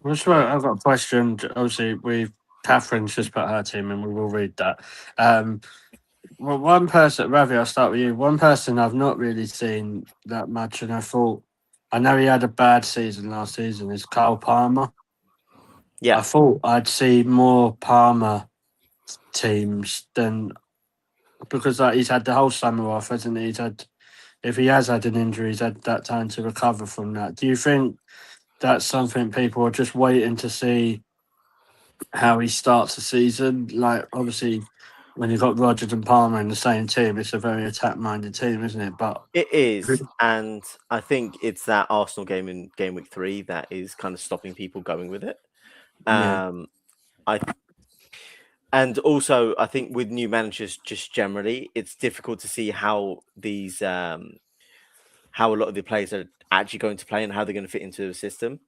I've got a question. Obviously, Catherine's just put her team in. We will read that. Well, one person, Ravi, I'll start with you. One person I've not really seen that much, and I know he had a bad season last season, is Kyle Palmer. Yeah. I thought I'd see more Palmer teams because he's had the whole summer off, hasn't he? If he has had an injury, he's had that time to recover from that. Do you think that's something people are just waiting to see how he starts the season? Like, obviously, when you've got Rodgers and Palmer in the same team, it's a very attack-minded team, isn't it? But it is, and I think it's that Arsenal game in game week 3 that is kind of stopping people going with it. And also, I think with new managers, just generally, it's difficult to see how these how a lot of the players are actually going to play and how they're going to fit into the system.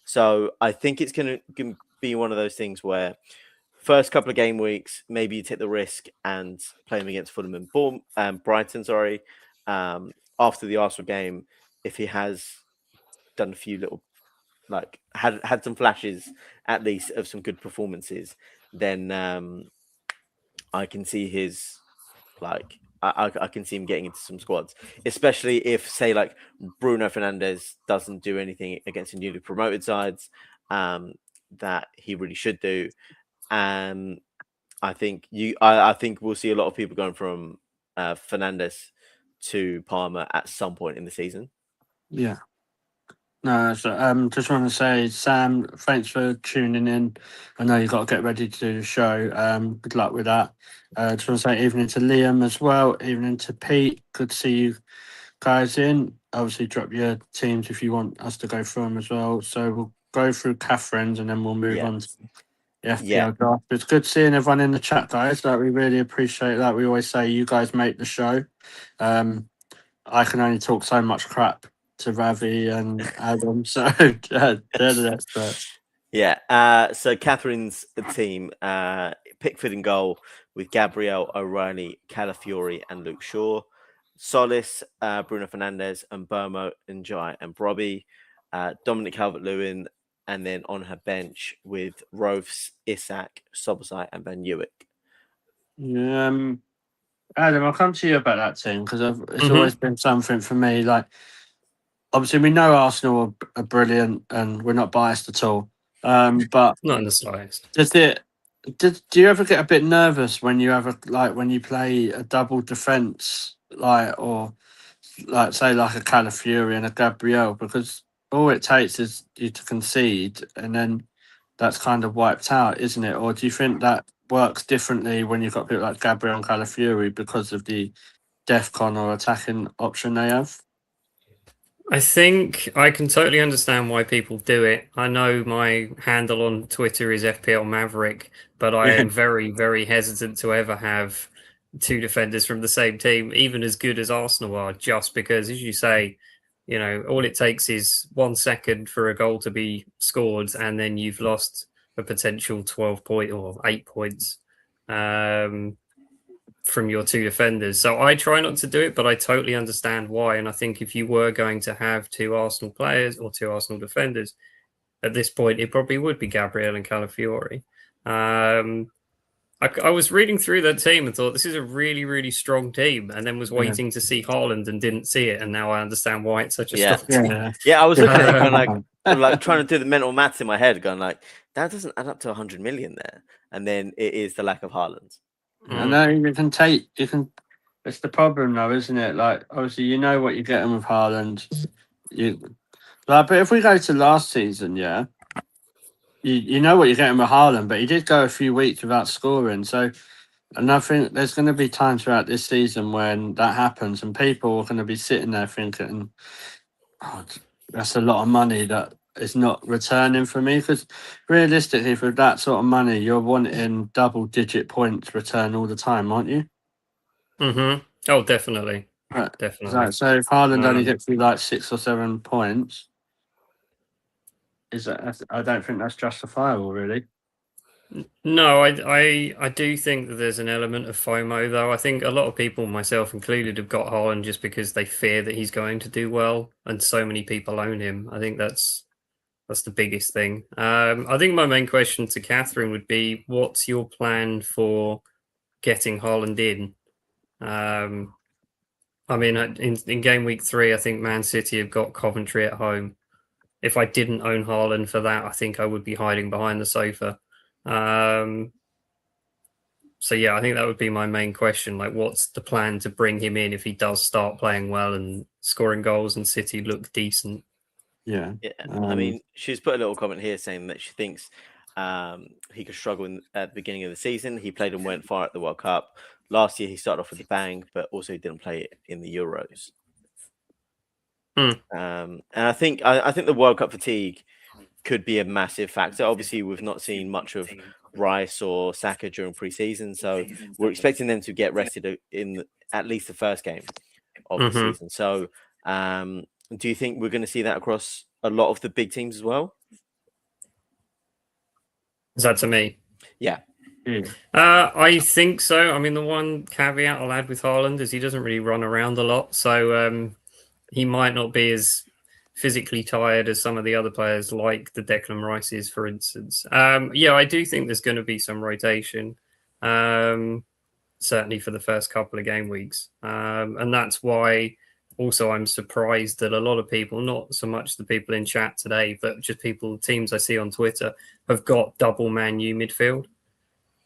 So I think it's going to be one of those things where first couple of game weeks, maybe you take the risk and play them against Fulham and Brighton. Sorry, after the Arsenal game, if he has done a few little had some flashes at least of some good performances, then I can see his I can see him getting into some squads, especially if, say, like Bruno Fernandes doesn't do anything against the newly promoted sides that he really should do. And I think I think we'll see a lot of people going from Fernandes to Palmer at some point in the season. Yeah. No, so, just want to say, Sam, thanks for tuning in. I know you've got to get ready to do the show. Good luck with that. Just want to say evening to Liam as well, evening to Pete. Good to see you guys in. Obviously, drop your teams if you want us to go through them as well. So we'll go through Catherine's and then we'll move on to the FPL draft. It's good seeing everyone in the chat, guys. We really appreciate that. We always say you guys make the show. I can only talk so much crap to Ravi and Adam, so they're the experts. Yeah. So Catherine's team, Pickford in goal with Gabriel, O'Reilly, Calafiori, and Luke Shaw. Solis, Bruno Fernandes, and Burmo, Njai, and Brobby. Dominic Calvert-Lewin, and then on her bench with Rovs, Isak, Sobosai, and Van Uwijk. Adam, I'll come to you about that team because it's always been something for me. Like, obviously, we know Arsenal are brilliant, and we're not biased at all. But not in the slightest. Do you ever get a bit nervous when you when you play a double defense, or say like a Calafiori and a Gabriel, because all it takes is you to concede, and then that's kind of wiped out, isn't it? Or do you think that works differently when you've got people like Gabriel and Calafiori because of the DEFCON or attacking option they have? I think I can totally understand why people do it. I know my handle on Twitter is FPL Maverick, but I am very, very hesitant to ever have two defenders from the same team, even as good as Arsenal are, just because, as you say, all it takes is 1 second for a goal to be scored, and then you've lost a potential 12 point or 8 points. from your two defenders. So I try not to do it, but I totally understand why. And I think if you were going to have two Arsenal players or two Arsenal defenders, at this point, it probably would be Gabriel and Calafiori. I was reading through that team and thought this is a really, really strong team, and then was waiting to see Haaland and didn't see it, and now I understand why it's such a strong team. Yeah, I was looking at it going like trying to do the mental maths in my head, going like that doesn't add up to 100 million there, and then it is the lack of Haaland. I know you can. It's the problem though, isn't it? Like obviously you know what you're getting with Haaland. But if we go to last season, yeah. You know what you're getting with Haaland, but he did go a few weeks without scoring. So, and I think there's going to be times throughout this season when that happens, and people are going to be sitting there thinking, "Oh, that's a lot of money that is not returning for me." Because realistically, for that sort of money, you're wanting double-digit points return all the time, aren't you? Mm-hmm. Oh, definitely, Right. definitely. So if Haaland only gets you like 6 or 7 points. I don't think that's justifiable, really. No, I do think that there's an element of FOMO, though. I think a lot of people, myself included, have got Haaland just because they fear that he's going to do well, and so many people own him. I think that's the biggest thing. I think my main question to Catherine would be, what's your plan for getting Haaland in? I mean, in game week 3, I think Man City have got Coventry at home. If I didn't own Haaland for that, I think I would be hiding behind the sofa. So yeah, I think that would be my main question. Like, what's the plan to bring him in if he does start playing well and scoring goals and City look decent? Yeah. I mean, she's put a little comment here saying that she thinks he could struggle at the beginning of the season. He played and went far at the World Cup. Last year, he started off with a bang, but also he didn't play in the Euros. And I think the World Cup fatigue could be a massive factor. Obviously, we've not seen much of Rice or Saka during preseason, so we're expecting them to get rested in at least the first game of the season. So, do you think we're going to see that across a lot of the big teams as well? Is that to me? Yeah. I think so. I mean, the one caveat I'll add with Haaland is he doesn't really run around a lot, so he might not be as physically tired as some of the other players, like the Declan Rices, for instance. Yeah, I do think there's going to be some rotation, certainly for the first couple of game weeks, and that's why. Also, I'm surprised that a lot of people, not so much the people in chat today, but just teams I see on Twitter, have got double Man U midfield,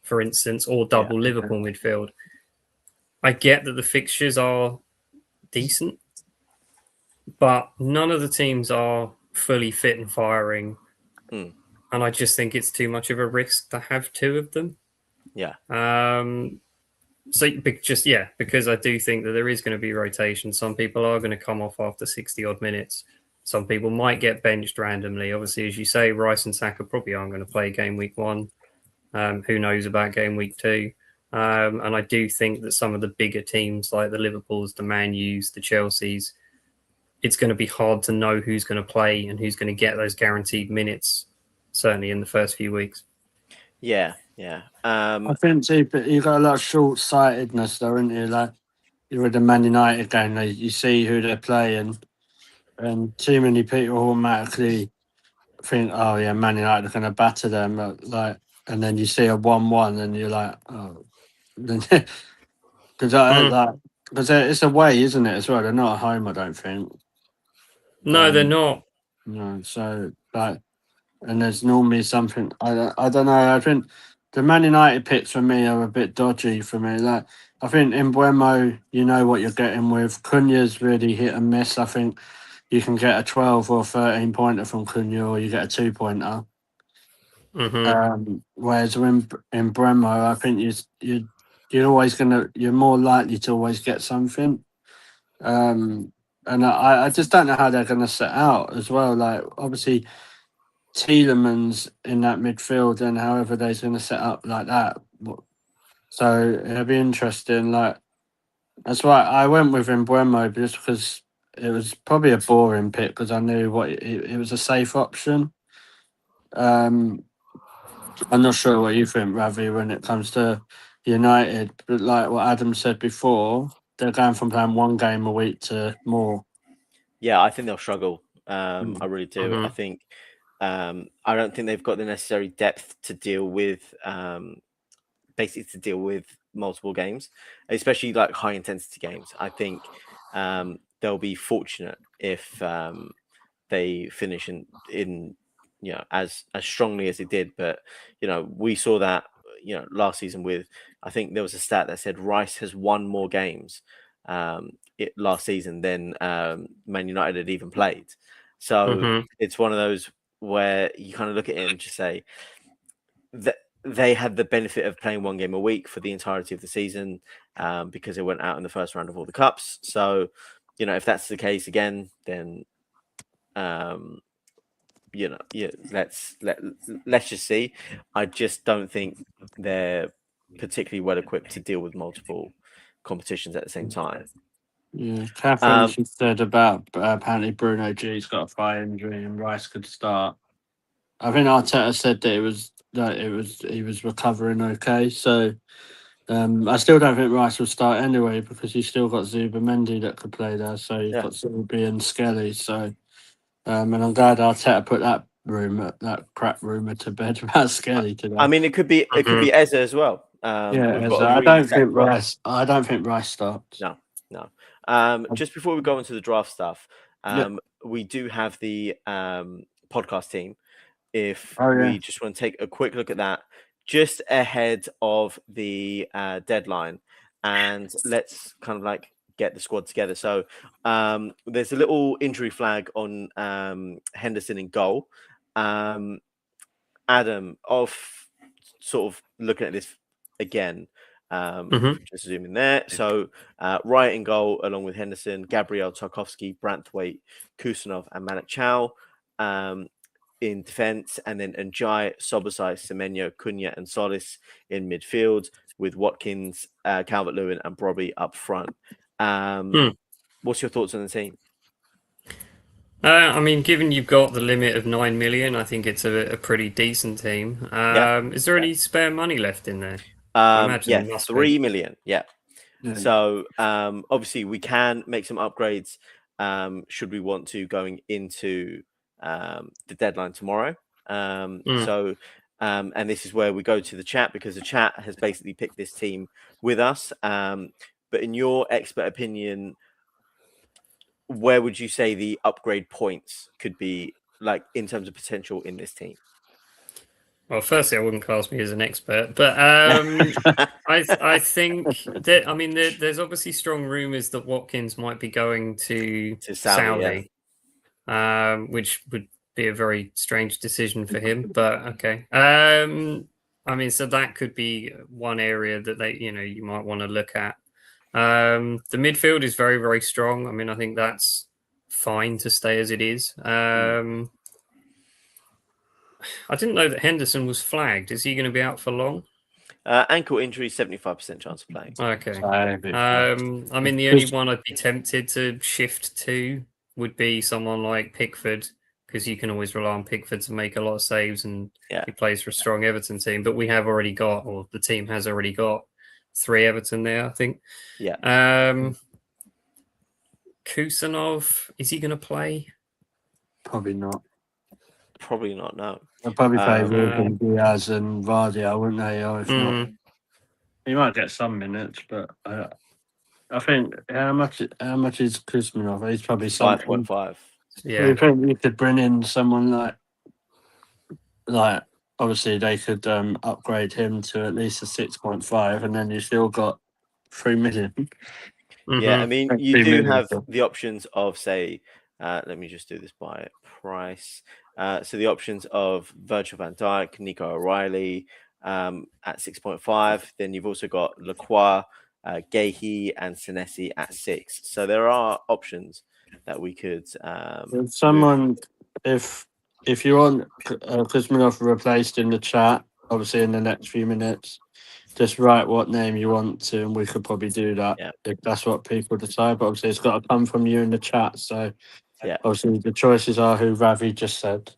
for instance, or double Liverpool midfield. I get that the fixtures are decent, but none of the teams are fully fit and firing. And I just think it's too much of a risk to have two of them. Yeah. So because I do think that there is going to be rotation. Some people are going to come off after 60 odd minutes. Some people might get benched randomly. Obviously, as you say, Rice and Saka probably aren't going to play game week 1. Who knows about game week 2? And I do think that some of the bigger teams like the Liverpools, the Man U's, the Chelsea's, it's going to be hard to know who's going to play and who's going to get those guaranteed minutes, certainly in the first few weeks. Yeah. I think you've got a lot of short-sightedness, though, haven't you? Like you're with the Man United game, you see who they're playing, and too many people automatically think, "Oh yeah, Man United are going to batter them." And then you see a 1-1, and you're like, "Oh," because it's away, isn't it? As well, they're not at home, I don't think. No, they're not. No, so and there's normally something I don't know. I think the Man United picks for me are a bit dodgy for me. Like I think in Buemo, you know what you're getting with. Cunha's really hit and miss. I think you can get a 12 or 13 pointer from Cunha, or you get a 2-pointer. Whereas in Bremo, I think you're more likely to always get something. And I just don't know how they're going to set out as well. Like obviously. Tielemans in that midfield, and however they're going to set up like that. So it'll be interesting. Like that's why I went with Mbeumo, just because it was probably a boring pick because I knew it was a safe option. I'm not sure what you think, Ravi, when it comes to United, but like what Adam said before, they're going from playing one game a week to more. Yeah, I think they'll struggle. I really do. I Mhm. think I don't think they've got the necessary depth to deal with basically to deal with multiple games, especially like high intensity games. I think they'll be fortunate if they finish in as strongly as they did. But we saw that last season with, I think there was a stat that said Rice has won more games last season than Man United had even played. So Mhm. it's one of those where you kind of look at it and just say that they had the benefit of playing one game a week for the entirety of the season because they went out in the first round of all the cups. So, if that's the case again, then let's just see. I just don't think they're particularly well equipped to deal with multiple competitions at the same time. Yeah, Catherine, she said about apparently Bruno G's got a thigh injury and Rice could start. I think Arteta said that he was recovering okay. So I still don't think Rice will start anyway because he's still got Zubimendi that could play there. So you've got Zubi and Skelly. So and I'm glad Arteta put that crap rumor to bed about Skelly today. I mean, it could be Eze as well. Yeah, Eze. I don't think Rice starts. No. Just before we go into the draft stuff, we do have the podcast team. If we just want to take a quick look at that just ahead of the deadline, and let's kind of like get the squad together. So there's a little injury flag on Henderson in goal. Adam, of sort of looking at this again, just zoom in there. So Wright in goal, along with Henderson, Gabriel, Tarkovsky, Branthwaite, Kusanov, and Malik Chow. In defense, and then Njai, Sobosai, Semenyo, Cunha, and Solis in midfield, with Watkins, Calvert-Lewin, and Brobby up front. What's your thoughts on the team? I mean, given you've got the limit of 9 million, I think it's a pretty decent team. Is there any spare money left in there? I imagine there must 3 be. million. Yeah. So obviously we can make some upgrades should we want to going into the deadline tomorrow. So and this is where we go to the chat, because the chat has basically picked this team with us. But in your expert opinion, where would you say the upgrade points could be, like in terms of potential in this team? Well, firstly, I wouldn't class me as an expert, but I think that, I mean, there's obviously strong rumours that Watkins might be going to Saudi, which would be a very strange decision for him. But okay, I mean, so that could be one area that you might want to look at. The midfield is very, very strong. I mean, I think that's fine to stay as it is. I didn't know that Henderson was flagged. Is he going to be out for long? Ankle injury, 75% chance of playing. Okay. I mean, the only one I'd be tempted to shift to would be someone like Pickford, because you can always rely on Pickford to make a lot of saves, and he plays for a strong Everton team. But we have already got, or the team has already got, 3 Everton there, I think. Kusanov, is he going to play? Probably not. No. They'll probably play Ruben Diaz and Vardy, wouldn't they? Or if not, he might get some minutes, but I think how much is Kuzminov? He's probably 5.5. Yeah, you think you could bring in someone like obviously they could upgrade him to at least a 6.5, and then you still got 3 million. Yeah, I mean, you do have the options of, say, let me just do this by price. So the options of Virgil van Dijk, Nico O'Reilly at 6.5. Then you've also got Lacroix, Gehi, and Senesi at 6. So there are options that we could. If you want Kuzminov replaced in the chat, obviously in the next few minutes, just write what name you want to, and we could probably do that if that's what people decide. But obviously, it's got to come from you in the chat. So obviously, the choices are who Ravi just said.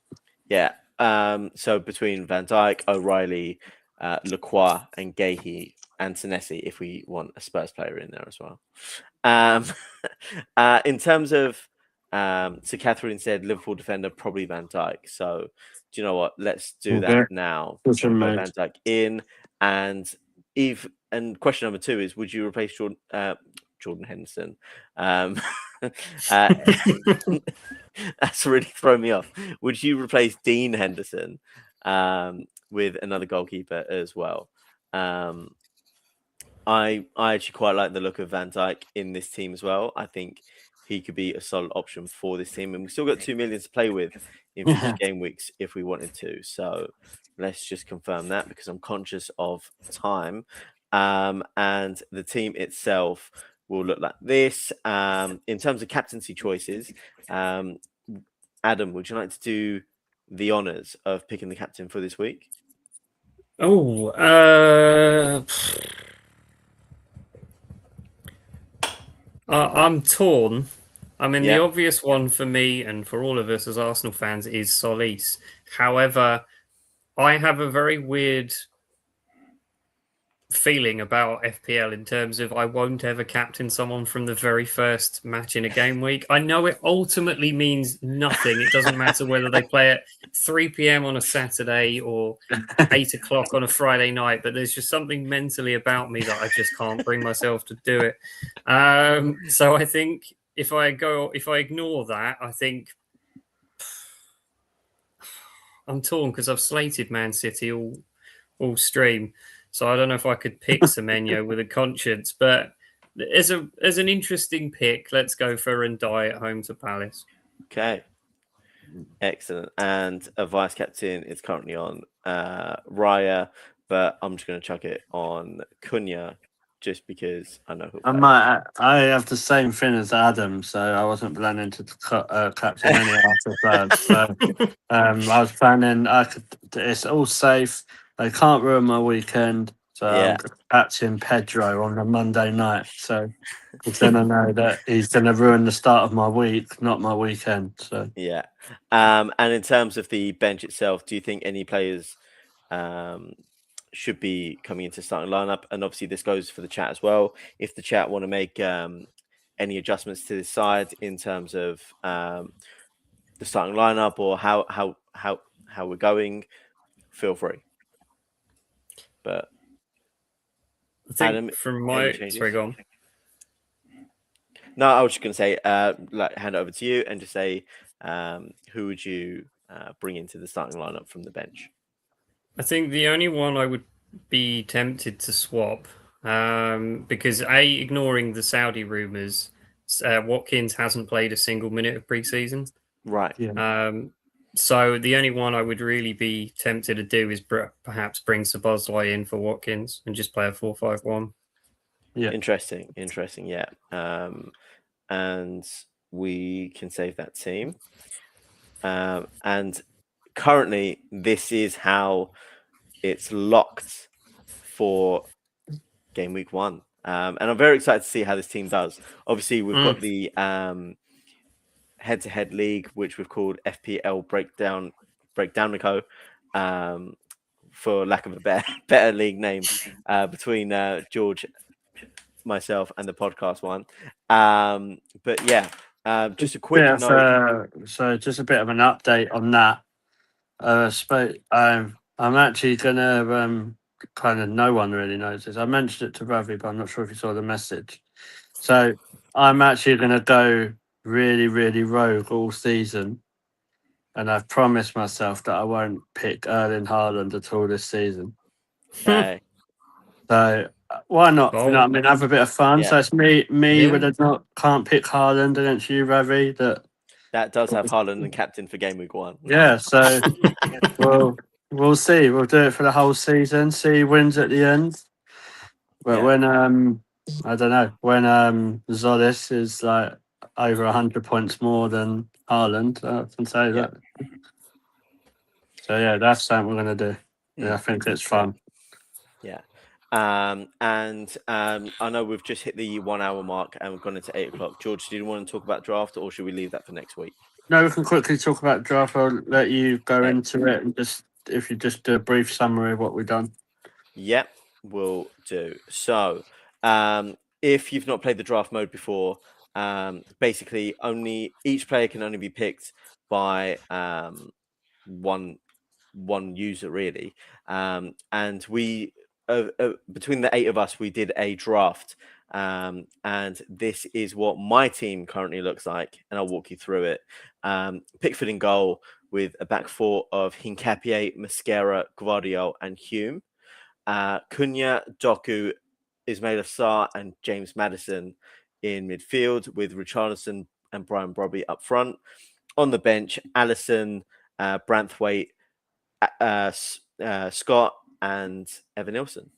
So between Van Dijk, O'Reilly, Lacroix, and Gehi, and Senesi if we want a Spurs player in there as well. In terms of, so Catherine said Liverpool defender, probably Van Dijk. So do you know what? Let's do that now. Question We'll go made. Van Dijk in. And Eve, and question number 2 is, would you replace Jordan Henderson? That's really thrown me off. Would you replace Dean Henderson with another goalkeeper as well? I actually quite like the look of Van Dijk in this team as well. I think he could be a solid option for this team, and we've still got 2 million to play with in future game weeks if we wanted to. So let's just confirm that, because I'm conscious of time. And the team itself will look like this. In terms of captaincy choices, Adam, would you like to do the honors of picking the captain for this week? Oh, I'm torn. I mean, the obvious one for me and for all of us as Arsenal fans is Solis. However, I have a very weird feeling about FPL in terms of I won't ever captain someone from the very first match in a game week. I know it ultimately means nothing. It doesn't matter whether they play at 3 p.m. on a Saturday or 8 o'clock on a Friday night, but there's just something mentally about me that I just can't bring myself to do it. So I think if I ignore that, I think I'm torn because I've slated Man City all stream. So I don't know if I could pick Semenyo with a conscience, but as an interesting pick, let's go for Ndai at home to Palace. Okay. Excellent. And a vice captain is currently on Raya, but I'm just going to chuck it on Cunha just because I know who. I have the same thing as Adam, so I wasn't planning to captain any after that. So I was planning. It's all safe. They can't ruin my weekend, so I'm captain Pedro on a Monday night. So then I know that he's going to ruin the start of my week, not my weekend. So yeah. And in terms of the bench itself, do you think any players should be coming into starting lineup? And obviously, this goes for the chat as well. If the chat want to make any adjustments to this side in terms of the starting lineup or how we're going, feel free. But I think Adam, from my sorry, go on. No, I was just going to say, hand it over to you and just say, who would you bring into the starting lineup from the bench? I think the only one I would be tempted to swap, because ignoring the Saudi rumours, Watkins hasn't played a single minute of pre-season. Right. Yeah. So the only one I would really be tempted to do is perhaps bring Szoboszlai in for Watkins and just play a 4-5-1. Yeah. Interesting. Yeah. And we can save that team. And currently, this is how it's locked for game week 1. And I'm very excited to see how this team does. Obviously, we've got the head-to-head league, which we've called FPL Breakdown Co. For lack of a better league name, between George, myself, and the podcast one. But yeah, just a quick note. So just a bit of an update on that. I'm actually gonna kind of no one really knows this. I mentioned it to Ravi, but I'm not sure if you saw the message. So I'm actually gonna go really, really rogue all season, and I've promised myself that I won't pick Erling Haaland at all this season. Okay. So why not? You know what I mean, have a bit of fun. Yeah. So it's me can't pick Haaland against you, Ravi. That does have Haaland and captain for game week 1. Yeah, so we'll see. We'll do it for the whole season. See who wins at the end. But when I don't know, when Zolis is like over 100 points more than Haaland, I can say that. So yeah, that's something we're gonna do. Yeah, I think it's fun. Yeah. And I know we've just hit the 1 hour mark and we've gone into 8 o'clock. George, do you want to talk about draft, or should we leave that for next week? No, we can quickly talk about draft. I'll let you go into it and if you just do a brief summary of what we've done. Yeah, will do. So, if you've not played the draft mode before, basically each player can only be picked by one user really, and we between the 8 of us we did a draft, and this is what my team currently looks like, and I'll walk you through it. Pickford in goal with a back four of Hincapié, Mascara, Gvardiol, and Hume. Cunha, Doku, Ismail Assar, and James Maddison in midfield, with Richarlison and Brian Brobby up front. On the bench, Allison, Branthwaite, Scott, and Evan Nilsson.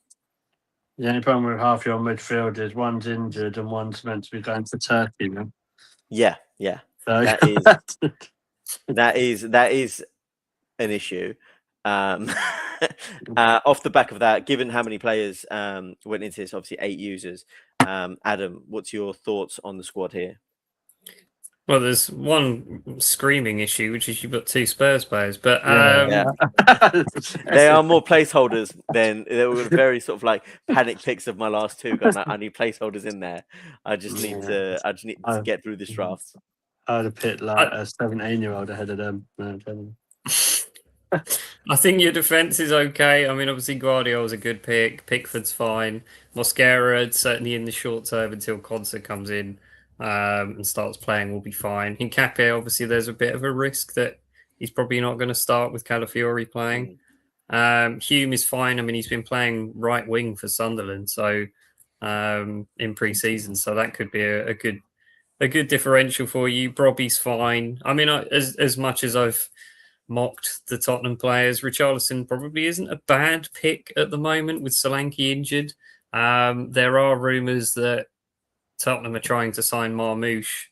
The only problem with half your midfield is one's injured and one's meant to be going to Turkey. Man. Yeah. So That is an issue. Off the back of that, given how many players went into this, obviously 8 users. Adam, what's your thoughts on the squad here? Well, there's one screaming issue, which is you've got 2 Spurs players, but they are more placeholders than they were very sort of like panic picks of my last 2. Going, I need placeholders in there. I just need to get through this draft. I'd have picked like a 17-year-old ahead of them. No, I think your defense is okay. I mean, obviously Guardiola's a good pick. Pickford's fine. Mosquera, certainly in the short term until Concert comes in and starts playing, will be fine. In Hincapié, obviously, there's a bit of a risk that he's probably not going to start with Calafiori playing. Hume is fine. I mean, he's been playing right wing for Sunderland, so in pre-season, so that could be a good differential for you. Brobby's fine. I mean, as much as I've mocked the Tottenham players, Richarlison probably isn't a bad pick at the moment with Solanke injured. There are rumours that Tottenham are trying to sign Marmoush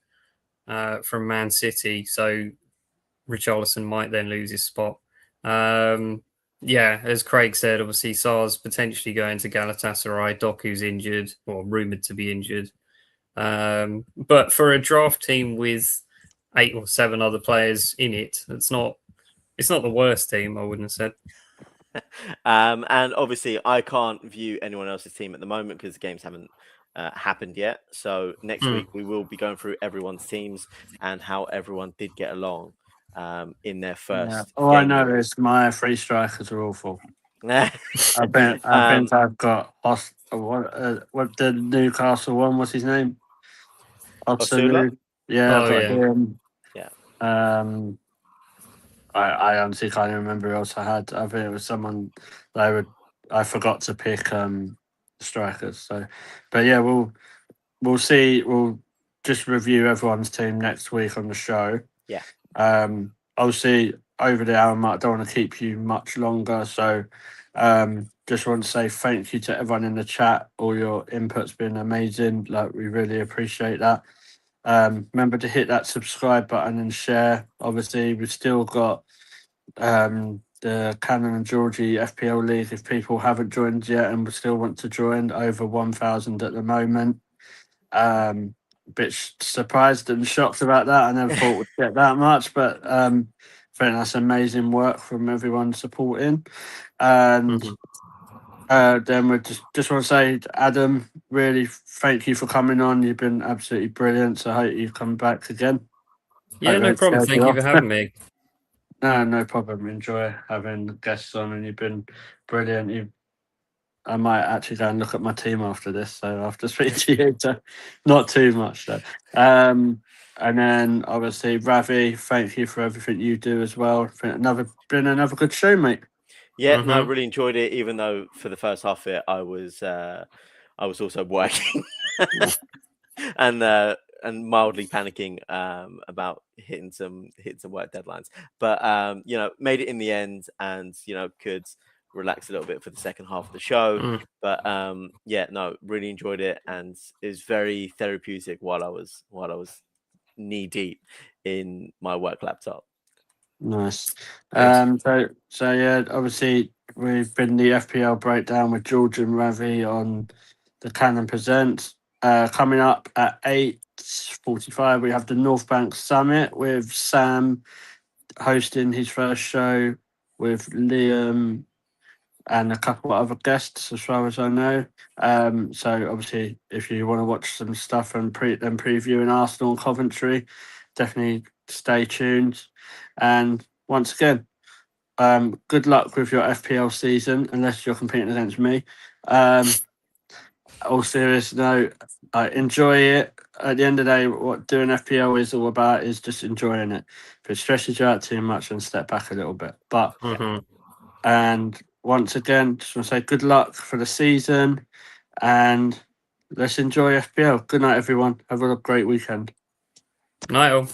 from Man City, so Richarlison might then lose his spot. As Craig said, obviously Sarr's potentially going to Galatasaray. Doku's injured, or rumoured to be injured. But for a draft team with 8 or 7 other players in it, it's not the worst team, I wouldn't have said. And obviously, I can't view anyone else's team at the moment because the games haven't happened yet. So next week we will be going through everyone's teams and how everyone did get along in their first. Yeah. All I know is my 3 strikers are awful. I think I've got what the Newcastle one? What's his name? Osula? Yeah, I've got him. Yeah. I honestly can't even remember who else I had. I think it was someone I forgot to pick strikers. So, but yeah, we'll see. We'll just review everyone's team next week on the show. Yeah. Obviously, over the hour mark, don't want to keep you much longer. So, just want to say thank you to everyone in the chat. All your input's been amazing. Like, we really appreciate that. Remember to hit that subscribe button and share. Obviously, we've still got the Cannon and Georgie FPL League. If people haven't joined yet and still want to join, over 1,000 at the moment. Bit surprised and shocked about that. I never thought we'd get that much, but I think that's amazing work from everyone supporting. And then we just want to say, Adam, really thank you for coming on. You've been absolutely brilliant. So I hope you come back again. Yeah, no problem. Thank you for having me. No problem. Enjoy having guests on, and you've been brilliant. I might actually go and look at my team after this. So after speaking to you, so not too much though. And then obviously Ravi, thank you for everything you do as well. Been another good show, mate. Yeah, no, I really enjoyed it. Even though for the first half of it, I was also working and mildly panicking about hitting some work deadlines. But made it in the end, and could relax a little bit for the second half of the show. But really enjoyed it, and it was very therapeutic while I was knee deep in my work laptop. Nice. So yeah, obviously we've been the FPL breakdown with George and Ravi on the Cannon Presents. Coming up at 8:45, we have the North Bank Summit with Sam hosting his first show with Liam, and a couple of other guests as far as I know. So obviously, if you want to watch some stuff and previewing Arsenal and Coventry, definitely stay tuned. And once again, good luck with your FPL season, unless you're competing against me. All serious note, enjoy it. At the end of the day, what doing FPL is all about is just enjoying it. If it stresses you out too much, then step back a little bit. But and once again, just want to say good luck for the season, and let's enjoy FPL. Good night, everyone. Have a great weekend. Night all.